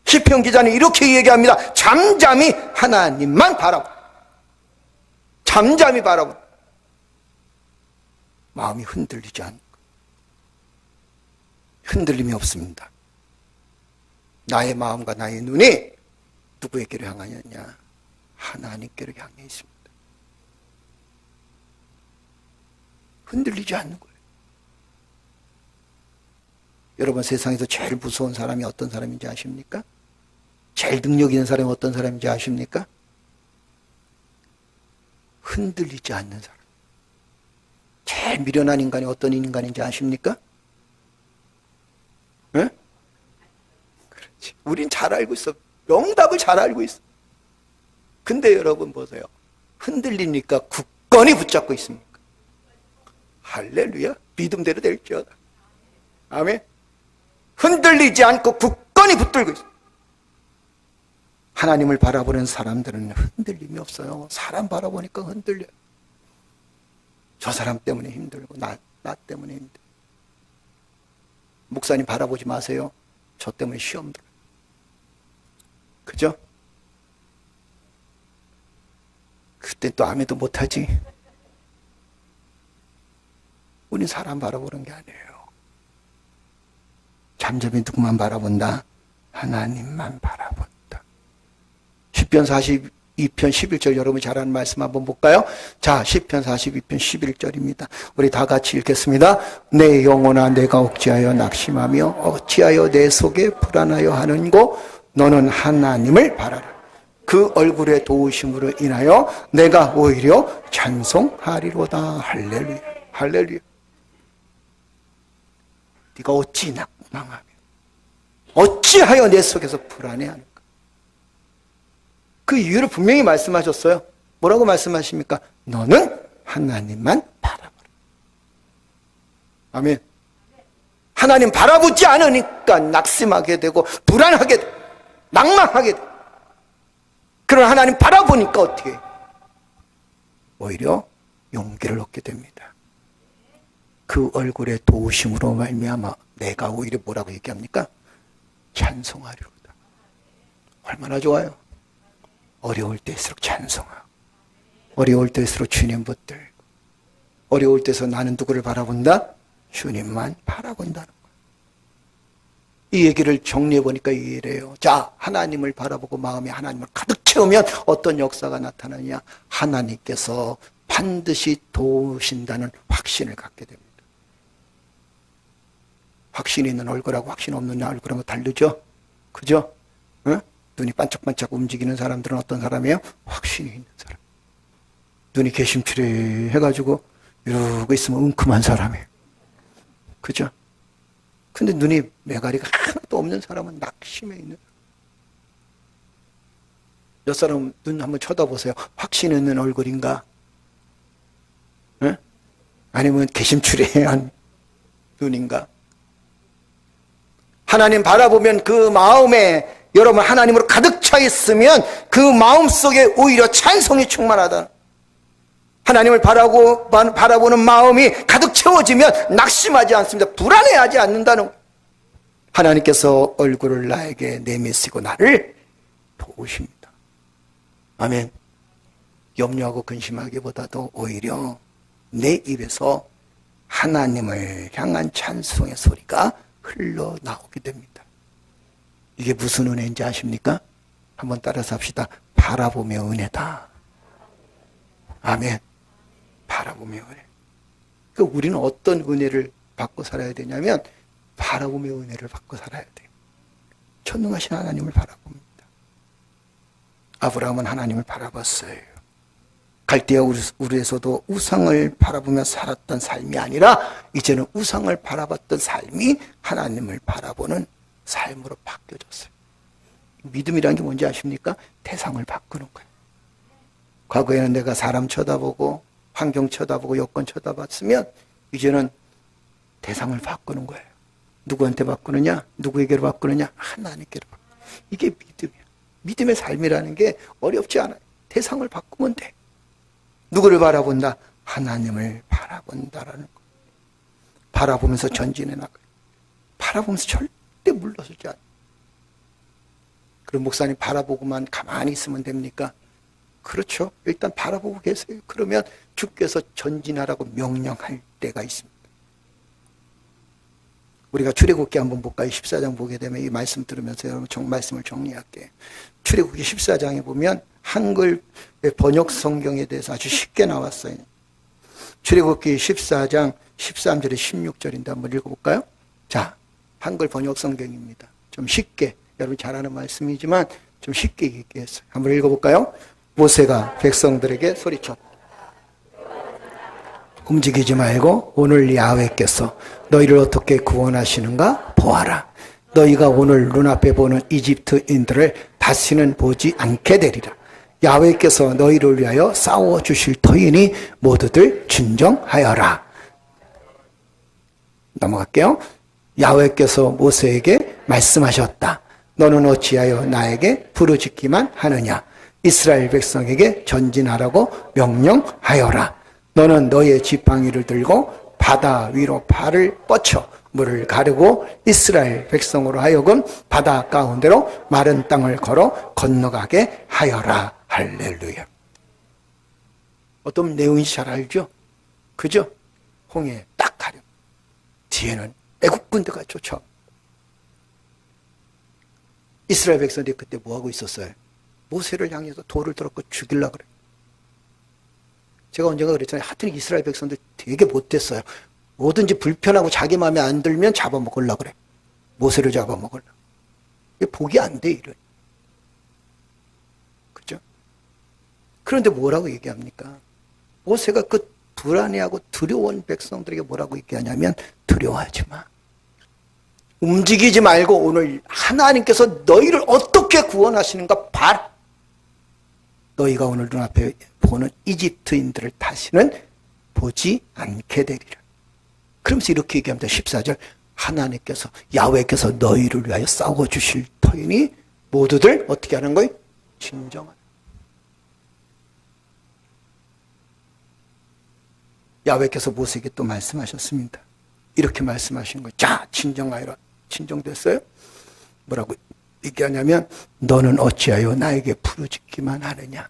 시편 기자는 이렇게 얘기합니다. 잠잠히 하나님만 바라보. 잠잠히 바라보. 마음이 흔들리지 않고 흔들림이 없습니다. 나의 마음과 나의 눈이 누구에게로 향하였냐? 하나님께로 향해 있습니다. 흔들리지 않는 거예요. 여러분 세상에서 제일 무서운 사람이 어떤 사람인지 아십니까? 제일 능력 있는 사람이 어떤 사람인지 아십니까? 흔들리지 않는 사람. 제일 미련한 인간이 어떤 인간인지 아십니까? 네? 그렇지. 우린 잘 알고 있어. 명답을 잘 알고 있어. 근데 여러분 보세요. 흔들리니까 굳건히 붙잡고 있습니까? 할렐루야. 믿음대로 될지어다. 아멘. 흔들리지 않고 굳건히 붙들고 있어. 하나님을 바라보는 사람들은 흔들림이 없어요. 사람 바라보니까 흔들려요. 저 사람 때문에 힘들고 나 때문에 힘들고. 목사님 바라보지 마세요. 저 때문에 시험 들어요. 그죠? 그때 또 아무도 못하지. 우린 사람 바라보는 게 아니에요. 잠잠히 누구만 바라본다? 하나님만 바라본다. 시편 42편 11절 여러분 잘 아는 말씀 한번 볼까요? 자, 시편 42편 11절입니다. 우리 다 같이 읽겠습니다. 내 영혼아 내가 어찌하여 낙심하며 어찌하여 내 속에 불안하여 하는고 너는 하나님을 바라라. 그 얼굴의 도우심으로 인하여 내가 오히려 찬송하리로다. 할렐루야. 할렐루야. 네가 어찌 낙망하며 어찌하여 내 속에서 불안해하는가. 그 이유를 분명히 말씀하셨어요. 뭐라고 말씀하십니까? 너는 하나님만 바라보라. 아멘. 하나님 바라보지 않으니까 낙심하게 되고 불안하게 되고 낭망하게 되고. 그러나 하나님 바라보니까 어떻게 해요? 오히려 용기를 얻게 됩니다. 그 얼굴의 도우심으로 말미암아 내가 오히려 뭐라고 얘기합니까? 찬송하리로다. 얼마나 좋아요. 어려울 때일수록 찬송하고 어려울 때일수록 주님 붙들고 어려울 때서 나는 누구를 바라본다? 주님만 바라본다는 거예요. 이 얘기를 정리해 보니까 이래요. 자, 하나님을 바라보고 마음에 하나님을 가득 채우면 어떤 역사가 나타나냐? 하나님께서 반드시 도우신다는 확신을 갖게 됩니다. 확신 있는 얼굴하고 확신 없는 얼굴하고 다르죠? 그죠? 어? 눈이 반짝반짝 움직이는 사람들은 어떤 사람이에요? 확신이 있는 사람. 눈이 개심추레 해가지고 이러고 있으면 웅큼한 사람이에요. 그죠? 근데 눈이 매가리가 하나도 없는 사람은 낙심해 있는. 몇 사람 눈 한번 쳐다보세요. 확신 있는 얼굴인가? 에? 아니면 개심추레한 눈인가? 하나님 바라보면 그 마음에 여러분 하나님으로 가득 차 있으면 그 마음 속에 오히려 찬송이 충만하다. 하나님을 바라보는 마음이 가득 채워지면 낙심하지 않습니다. 불안해하지 않는다는. 하나님께서 얼굴을 나에게 내미시고 나를 도우십니다. 아멘. 염려하고 근심하기보다도 오히려 내 입에서 하나님을 향한 찬송의 소리가 흘러나오게 됩니다. 이게 무슨 은혜인지 아십니까? 한번 따라서 합시다. 바라보며 은혜다. 아멘. 바라보며 은혜. 그러니까 우리는 어떤 은혜를 받고 살아야 되냐면 바라보며 은혜를 받고 살아야 돼요. 전능하신 하나님을 바라봅니다. 아브라함은 하나님을 바라봤어요. 갈대아 우르에서도 우상을 바라보며 살았던 삶이 아니라 이제는 우상을 바라봤던 삶이 하나님을 바라보는 삶으로 바뀌어졌어요. 믿음이란 게 뭔지 아십니까? 대상을 바꾸는 거예요. 과거에는 내가 사람 쳐다보고 환경 쳐다보고 여건 쳐다봤으면 이제는 대상을 바꾸는 거예요. 누구한테 바꾸느냐? 누구에게로 바꾸느냐? 하나님께로 바꾸는 거예요. 이게 믿음이에요. 믿음의 삶이라는 게 어렵지 않아요. 대상을 바꾸면 돼. 누구를 바라본다? 하나님을 바라본다라는 거. 바라보면서 전진해 나가요. 바라보면서 절대 물러서지 않아요. 그럼 목사님 바라보고만 가만히 있으면 됩니까? 그렇죠. 일단 바라보고 계세요. 그러면 주께서 전진하라고 명령할 때가 있습니다. 우리가 출애굽기 한번 볼까요? 14장 보게 되면 이 말씀 들으면서 여러분 말씀을 정리할게요. 출애굽기 14장에 보면 한글 번역 성경에 대해서 아주 쉽게 나왔어요. 출애굽기 14장 13절에 16절인데 한번 읽어볼까요? 자, 한글 번역 성경입니다. 좀 쉽게, 여러분 잘 아는 말씀이지만 좀 쉽게 얘기했어요. 한번 읽어볼까요? 모세가 백성들에게 소리쳤다. 움직이지 말고 오늘 야훼께서 너희를 어떻게 구원하시는가 보아라. 너희가 오늘 눈앞에 보는 이집트인들을 다시는 보지 않게 되리라. 야훼께서 너희를 위하여 싸워주실 터이니 모두들 진정하여라. 넘어갈게요. 야훼께서 모세에게 말씀하셨다. 너는 어찌하여 나에게 부르짖기만 하느냐. 이스라엘 백성에게 전진하라고 명령하여라. 너는 너의 지팡이를 들고 바다 위로 팔을 뻗쳐 물을 가르고 이스라엘 백성으로 하여금 바다 가운데로 마른 땅을 걸어 건너가게 하여라. 할렐루야. 어떤 내용인지 잘 알죠? 그죠? 홍해 딱 가려. 뒤에는 애국 군대가 쫓아. 이스라엘 백성들이 그때 뭐하고 있었어요? 모세를 향해서 돌을 들었고 죽이려고 그래요. 제가 언젠가 그랬잖아요. 하여튼 이스라엘 백성들 되게 못됐어요. 뭐든지 불편하고 자기 마음에 안 들면 잡아먹으려고 그래. 모세를 잡아먹으려고. 이게 복이 안 돼, 이런. 그죠? 그런데 뭐라고 얘기합니까? 모세가 그 불안해하고 두려운 백성들에게 뭐라고 얘기하냐면 두려워하지 마. 움직이지 말고 오늘 하나님께서 너희를 어떻게 구원하시는가 봐라. 너희가 오늘 눈앞에 보는 이집트인들을 다시는 보지 않게 되리라. 그러면서 이렇게 얘기합니다. 14절. 하나님께서 야훼께서 너희를 위하여 싸워주실 터이니 모두들 어떻게 하는 거예요? 진정하라. 야훼께서 모세에게 또 말씀하셨습니다. 이렇게 말씀하신 거예요. 자, 진정하여라. 진정됐어요? 뭐라고 얘기하냐면 너는 어찌하여 나에게 부르짖기만 하느냐.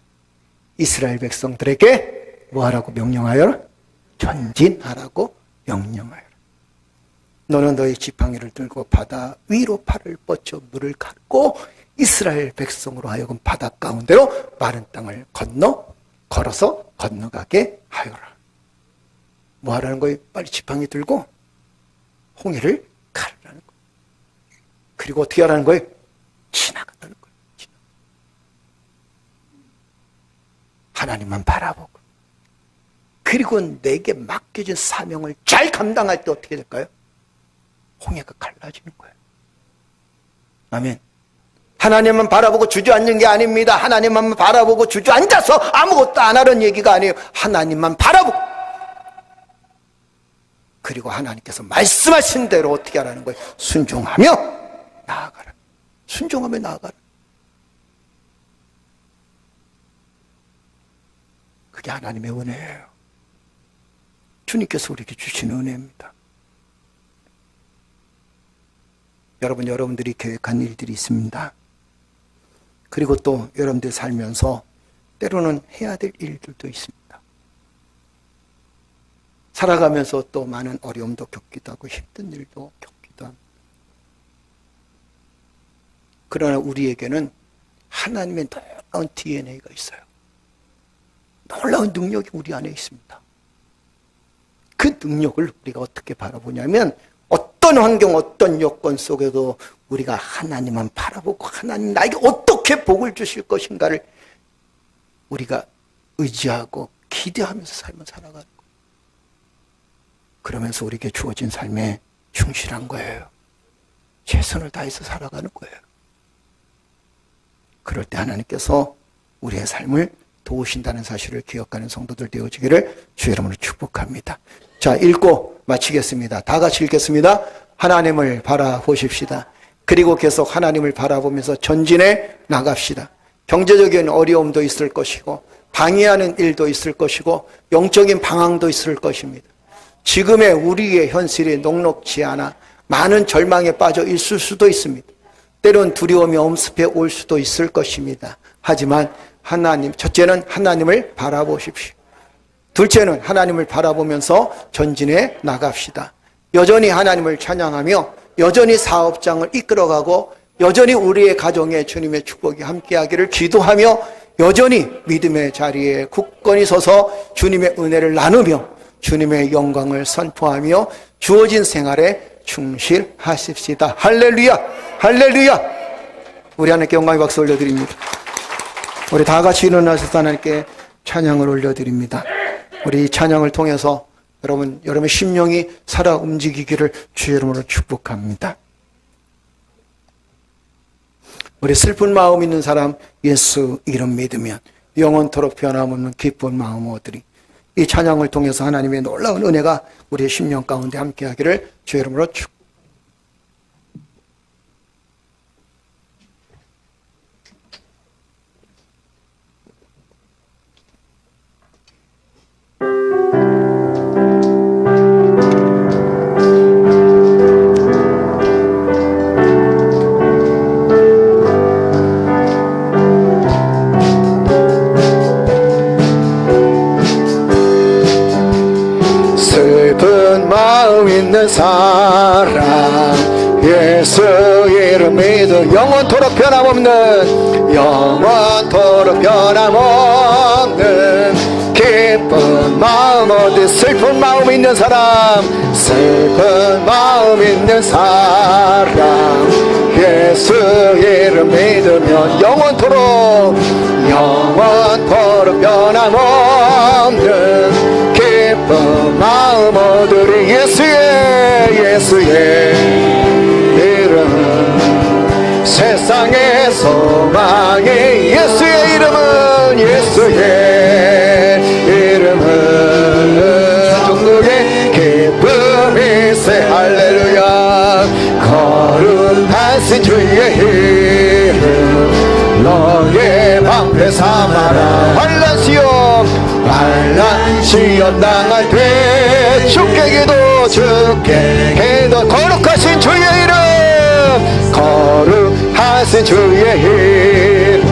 이스라엘 백성들에게 뭐하라고 명령하여라? 전진하라고 명령하여라. 너는 너의 지팡이를 들고 바다 위로 팔을 뻗쳐 물을 가르고 이스라엘 백성으로 하여금 바다 가운데로 마른 땅을 걸어서 건너가게 하여라. 뭐 하라는 거예요? 빨리 지팡이 들고 홍해를 가라는 거예요. 그리고 어떻게 하라는 거예요? 지나가라는 거예요. 하나님만 바라보고. 그리고 내게 맡겨진 사명을 잘 감당할 때 어떻게 될까요? 홍해가 갈라지는 거예요. 아멘. 하나님만 바라보고 주저앉는 게 아닙니다. 하나님만 바라보고 주저앉아서 아무것도 안 하는 얘기가 아니에요. 하나님만 바라보고. 그리고 하나님께서 말씀하신 대로 어떻게 하라는 거예요? 순종하며 나아가라. 순종하며 나아가라. 그게 하나님의 은혜예요. 주님께서 우리에게 주신 은혜입니다. 여러분들이 계획한 일들이 있습니다. 그리고 또 여러분들 살면서 때로는 해야 될 일들도 있습니다. 살아가면서 또 많은 어려움도 겪기도 하고 힘든 일도 겪기도 합니다. 그러나 우리에게는 하나님의 놀라운 DNA가 있어요. 놀라운 능력이 우리 안에 있습니다. 그 능력을 우리가 어떻게 바라보냐면 어떤 환경, 어떤 여건 속에도 우리가 하나님만 바라보고 하나님 나에게 어떻게 복을 주실 것인가를 우리가 의지하고 기대하면서 삶을 살아가는 거예요. 그러면서 우리에게 주어진 삶에 충실한 거예요. 최선을 다해서 살아가는 거예요. 그럴 때 하나님께서 우리의 삶을 도우신다는 사실을 기억하는 성도들 되어지기를 주의 이름으로 축복합니다. 자, 읽고 마치겠습니다. 다 같이 읽겠습니다. 하나님을 바라보십시다. 그리고 계속 하나님을 바라보면서 전진해 나갑시다. 경제적인 어려움도 있을 것이고 방해하는 일도 있을 것이고 영적인 방황도 있을 것입니다. 지금의 우리의 현실이 녹록지 않아 많은 절망에 빠져 있을 수도 있습니다. 때론 두려움이 엄습해 올 수도 있을 것입니다. 하지만 하나님, 첫째는 하나님을 바라보십시오. 둘째는 하나님을 바라보면서 전진해 나갑시다. 여전히 하나님을 찬양하며 여전히 사업장을 이끌어가고 여전히 우리의 가정에 주님의 축복이 함께하기를 기도하며 여전히 믿음의 자리에 굳건히 서서 주님의 은혜를 나누며 주님의 영광을 선포하며 주어진 생활에 충실하십시다. 할렐루야! 할렐루야! 우리 하나님께 영광의 박수 올려드립니다. 우리 다 같이 일어나셔서 하나님께 찬양을 올려드립니다. 우리 이 찬양을 통해서 여러분의 심령이 살아 움직이기를 주의 이름으로 축복합니다. 우리 슬픈 마음 있는 사람 예수 이름 믿으면 영원토록 변함없는 기쁜 마음 얻으리. 이 찬양을 통해서 하나님의 놀라운 은혜가 우리의 심령 가운데 함께하기를 주의 이름으로 축복합니다. 마음 있는 사람 예수 이름 믿어 영원토록 변함없는 기쁜 마음 어디 슬픈 마음 있는 사람 슬픈 마음 있는 사람 예수 이름 믿으면 영원토록 변함없는 기쁜 마음 얻으리. 예수의 이름은 세상의 소망이 예수의 이름은 종국의 기쁨이세. 할렐루야. 거룩하신 주의 이름 너의 방패 삼아라. 환난 시험 당할 때 주께 기도 거룩하신 주의 이름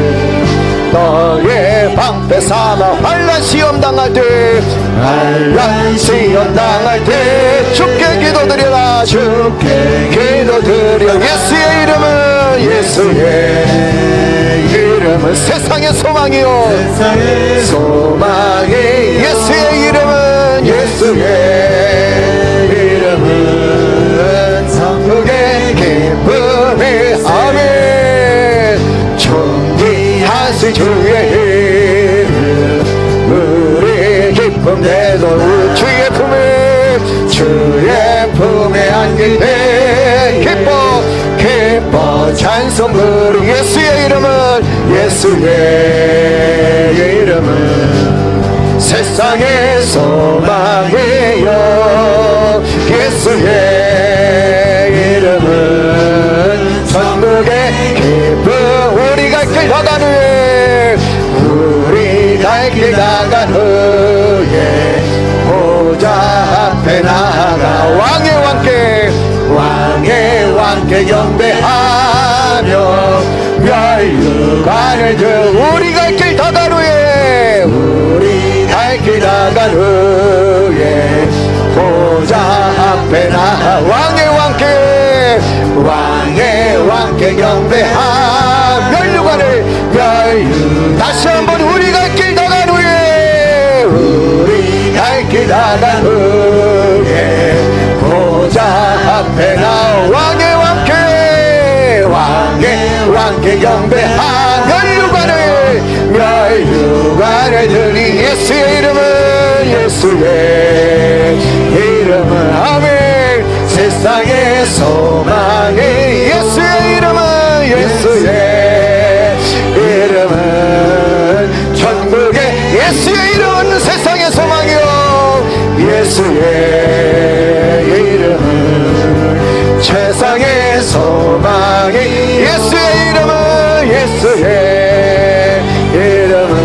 너의 방패 삼아 환난 시험 당할 때 주께 기도드려라. 예수의 이름은 세상의 소망이요 소망이 예수의 이름은 성령의 때도 주의 품에 안길 때 기뻐 찬송 부르 예수의 이름은 세상의 소망이요 예수의 이름은 천국의 기쁨 우리 갈 길 나간 후에 보좌 앞에 나아가 왕의 왕께 경배하며 멸류관을 우리 갈 길 나간 후에 보좌 앞에 나아 왕의 왕께 경배하며 멸류관을 다시 한번 우리 갈 길 나간 후에 보좌 앞에 나 왕의 경배한 멸류관을 드리 예수의 이름은 아멘 세상의 소망이 예수의 이름은 천국의 예수의 이름은 세상의 소망이요 예수의 이름은 세상의 소망이 예수의 이름은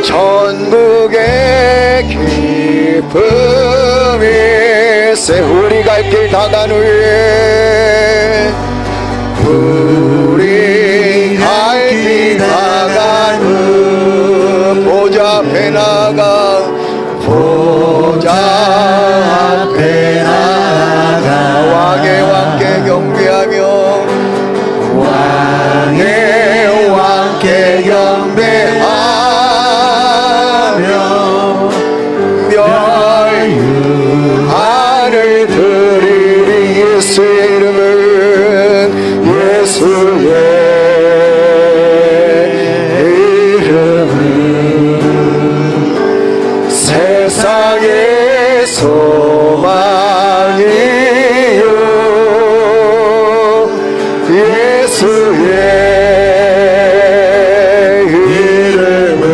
전국의 기쁨이 우리 갈 길 나간 후에 우리 갈 길 나간 후 보좌 앞에 나가 왕의 왕께 경배하며 멸류관을 드리리 예수의 이름은 세상의 소망이요 예수의 이름은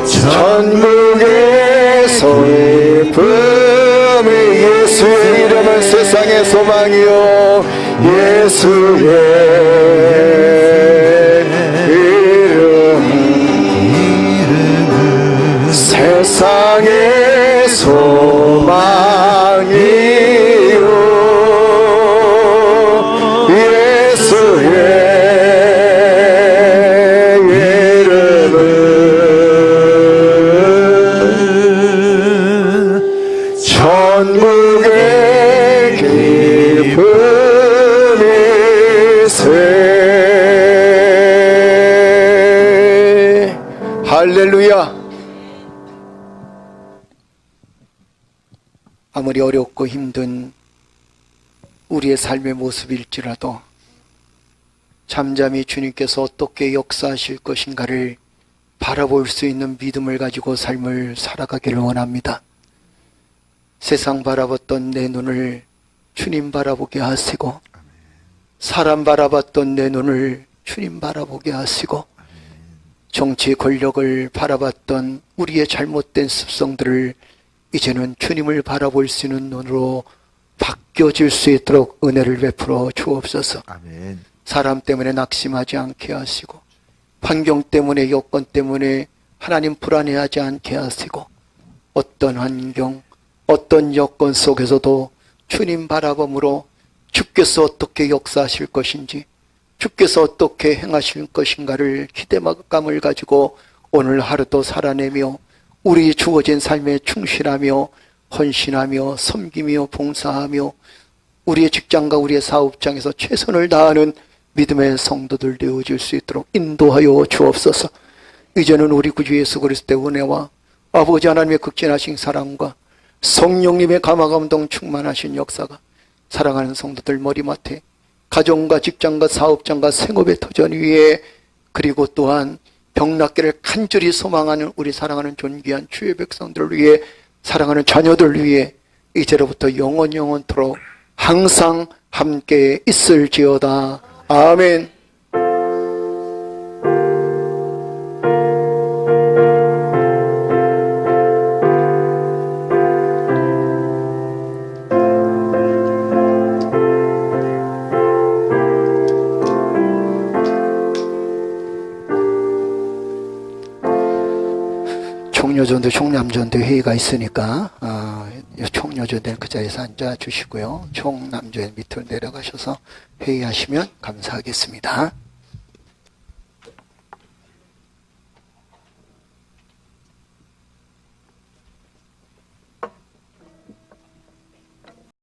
전국의 소품이 예수의 이름은 세상의 소망이요 예수의 이름은 세상의 소망이요 예수의 이름은 천국의 기쁨이세 할렐루야. 아무리 어렵고 힘든 우리의 삶의 모습일지라도 잠잠히 주님께서 어떻게 역사하실 것인가를 바라볼 수 있는 믿음을 가지고 삶을 살아가기를 원합니다. 세상 바라봤던 내 눈을 주님 바라보게 하시고 사람 바라봤던 내 눈을 주님 바라보게 하시고 정치 권력을 바라봤던 우리의 잘못된 습성들을 이제는 주님을 바라볼 수 있는 눈으로 바뀌어질 수 있도록 은혜를 베풀어 주옵소서. 아멘. 사람 때문에 낙심하지 않게 하시고 환경 때문에 여건 때문에 하나님 불안해하지 않게 하시고 어떤 환경 어떤 여건 속에서도 주님 바라봄으로 주께서 어떻게 역사하실 것인지 주께서 어떻게 행하실 것인가를 기대감을 가지고 오늘 하루도 살아내며 우리 주어진 삶에 충실하며 헌신하며 섬기며 봉사하며 우리의 직장과 우리의 사업장에서 최선을 다하는 믿음의 성도들 되어질 수 있도록 인도하여 주옵소서. 이제는 우리 구주 예수 그리스도의 은혜와 아버지 하나님의 극진하신 사랑과 성령님의 감화감동 충만하신 역사가 사랑하는 성도들 머리맡에 가정과 직장과 사업장과 생업의 터전 위에 그리고 또한 병낫기를 간절히 소망하는 우리 사랑하는 존귀한 주의 백성들을 위해 사랑하는 자녀들 위해 이제로부터 영원토록 항상 함께 있을지어다. 아멘. 총여전도 총남전도 회의가 있으니까 총여전대는 그 자리에서 앉아 주시고요. 총남전 밑으로 내려가셔서 회의하시면 감사하겠습니다.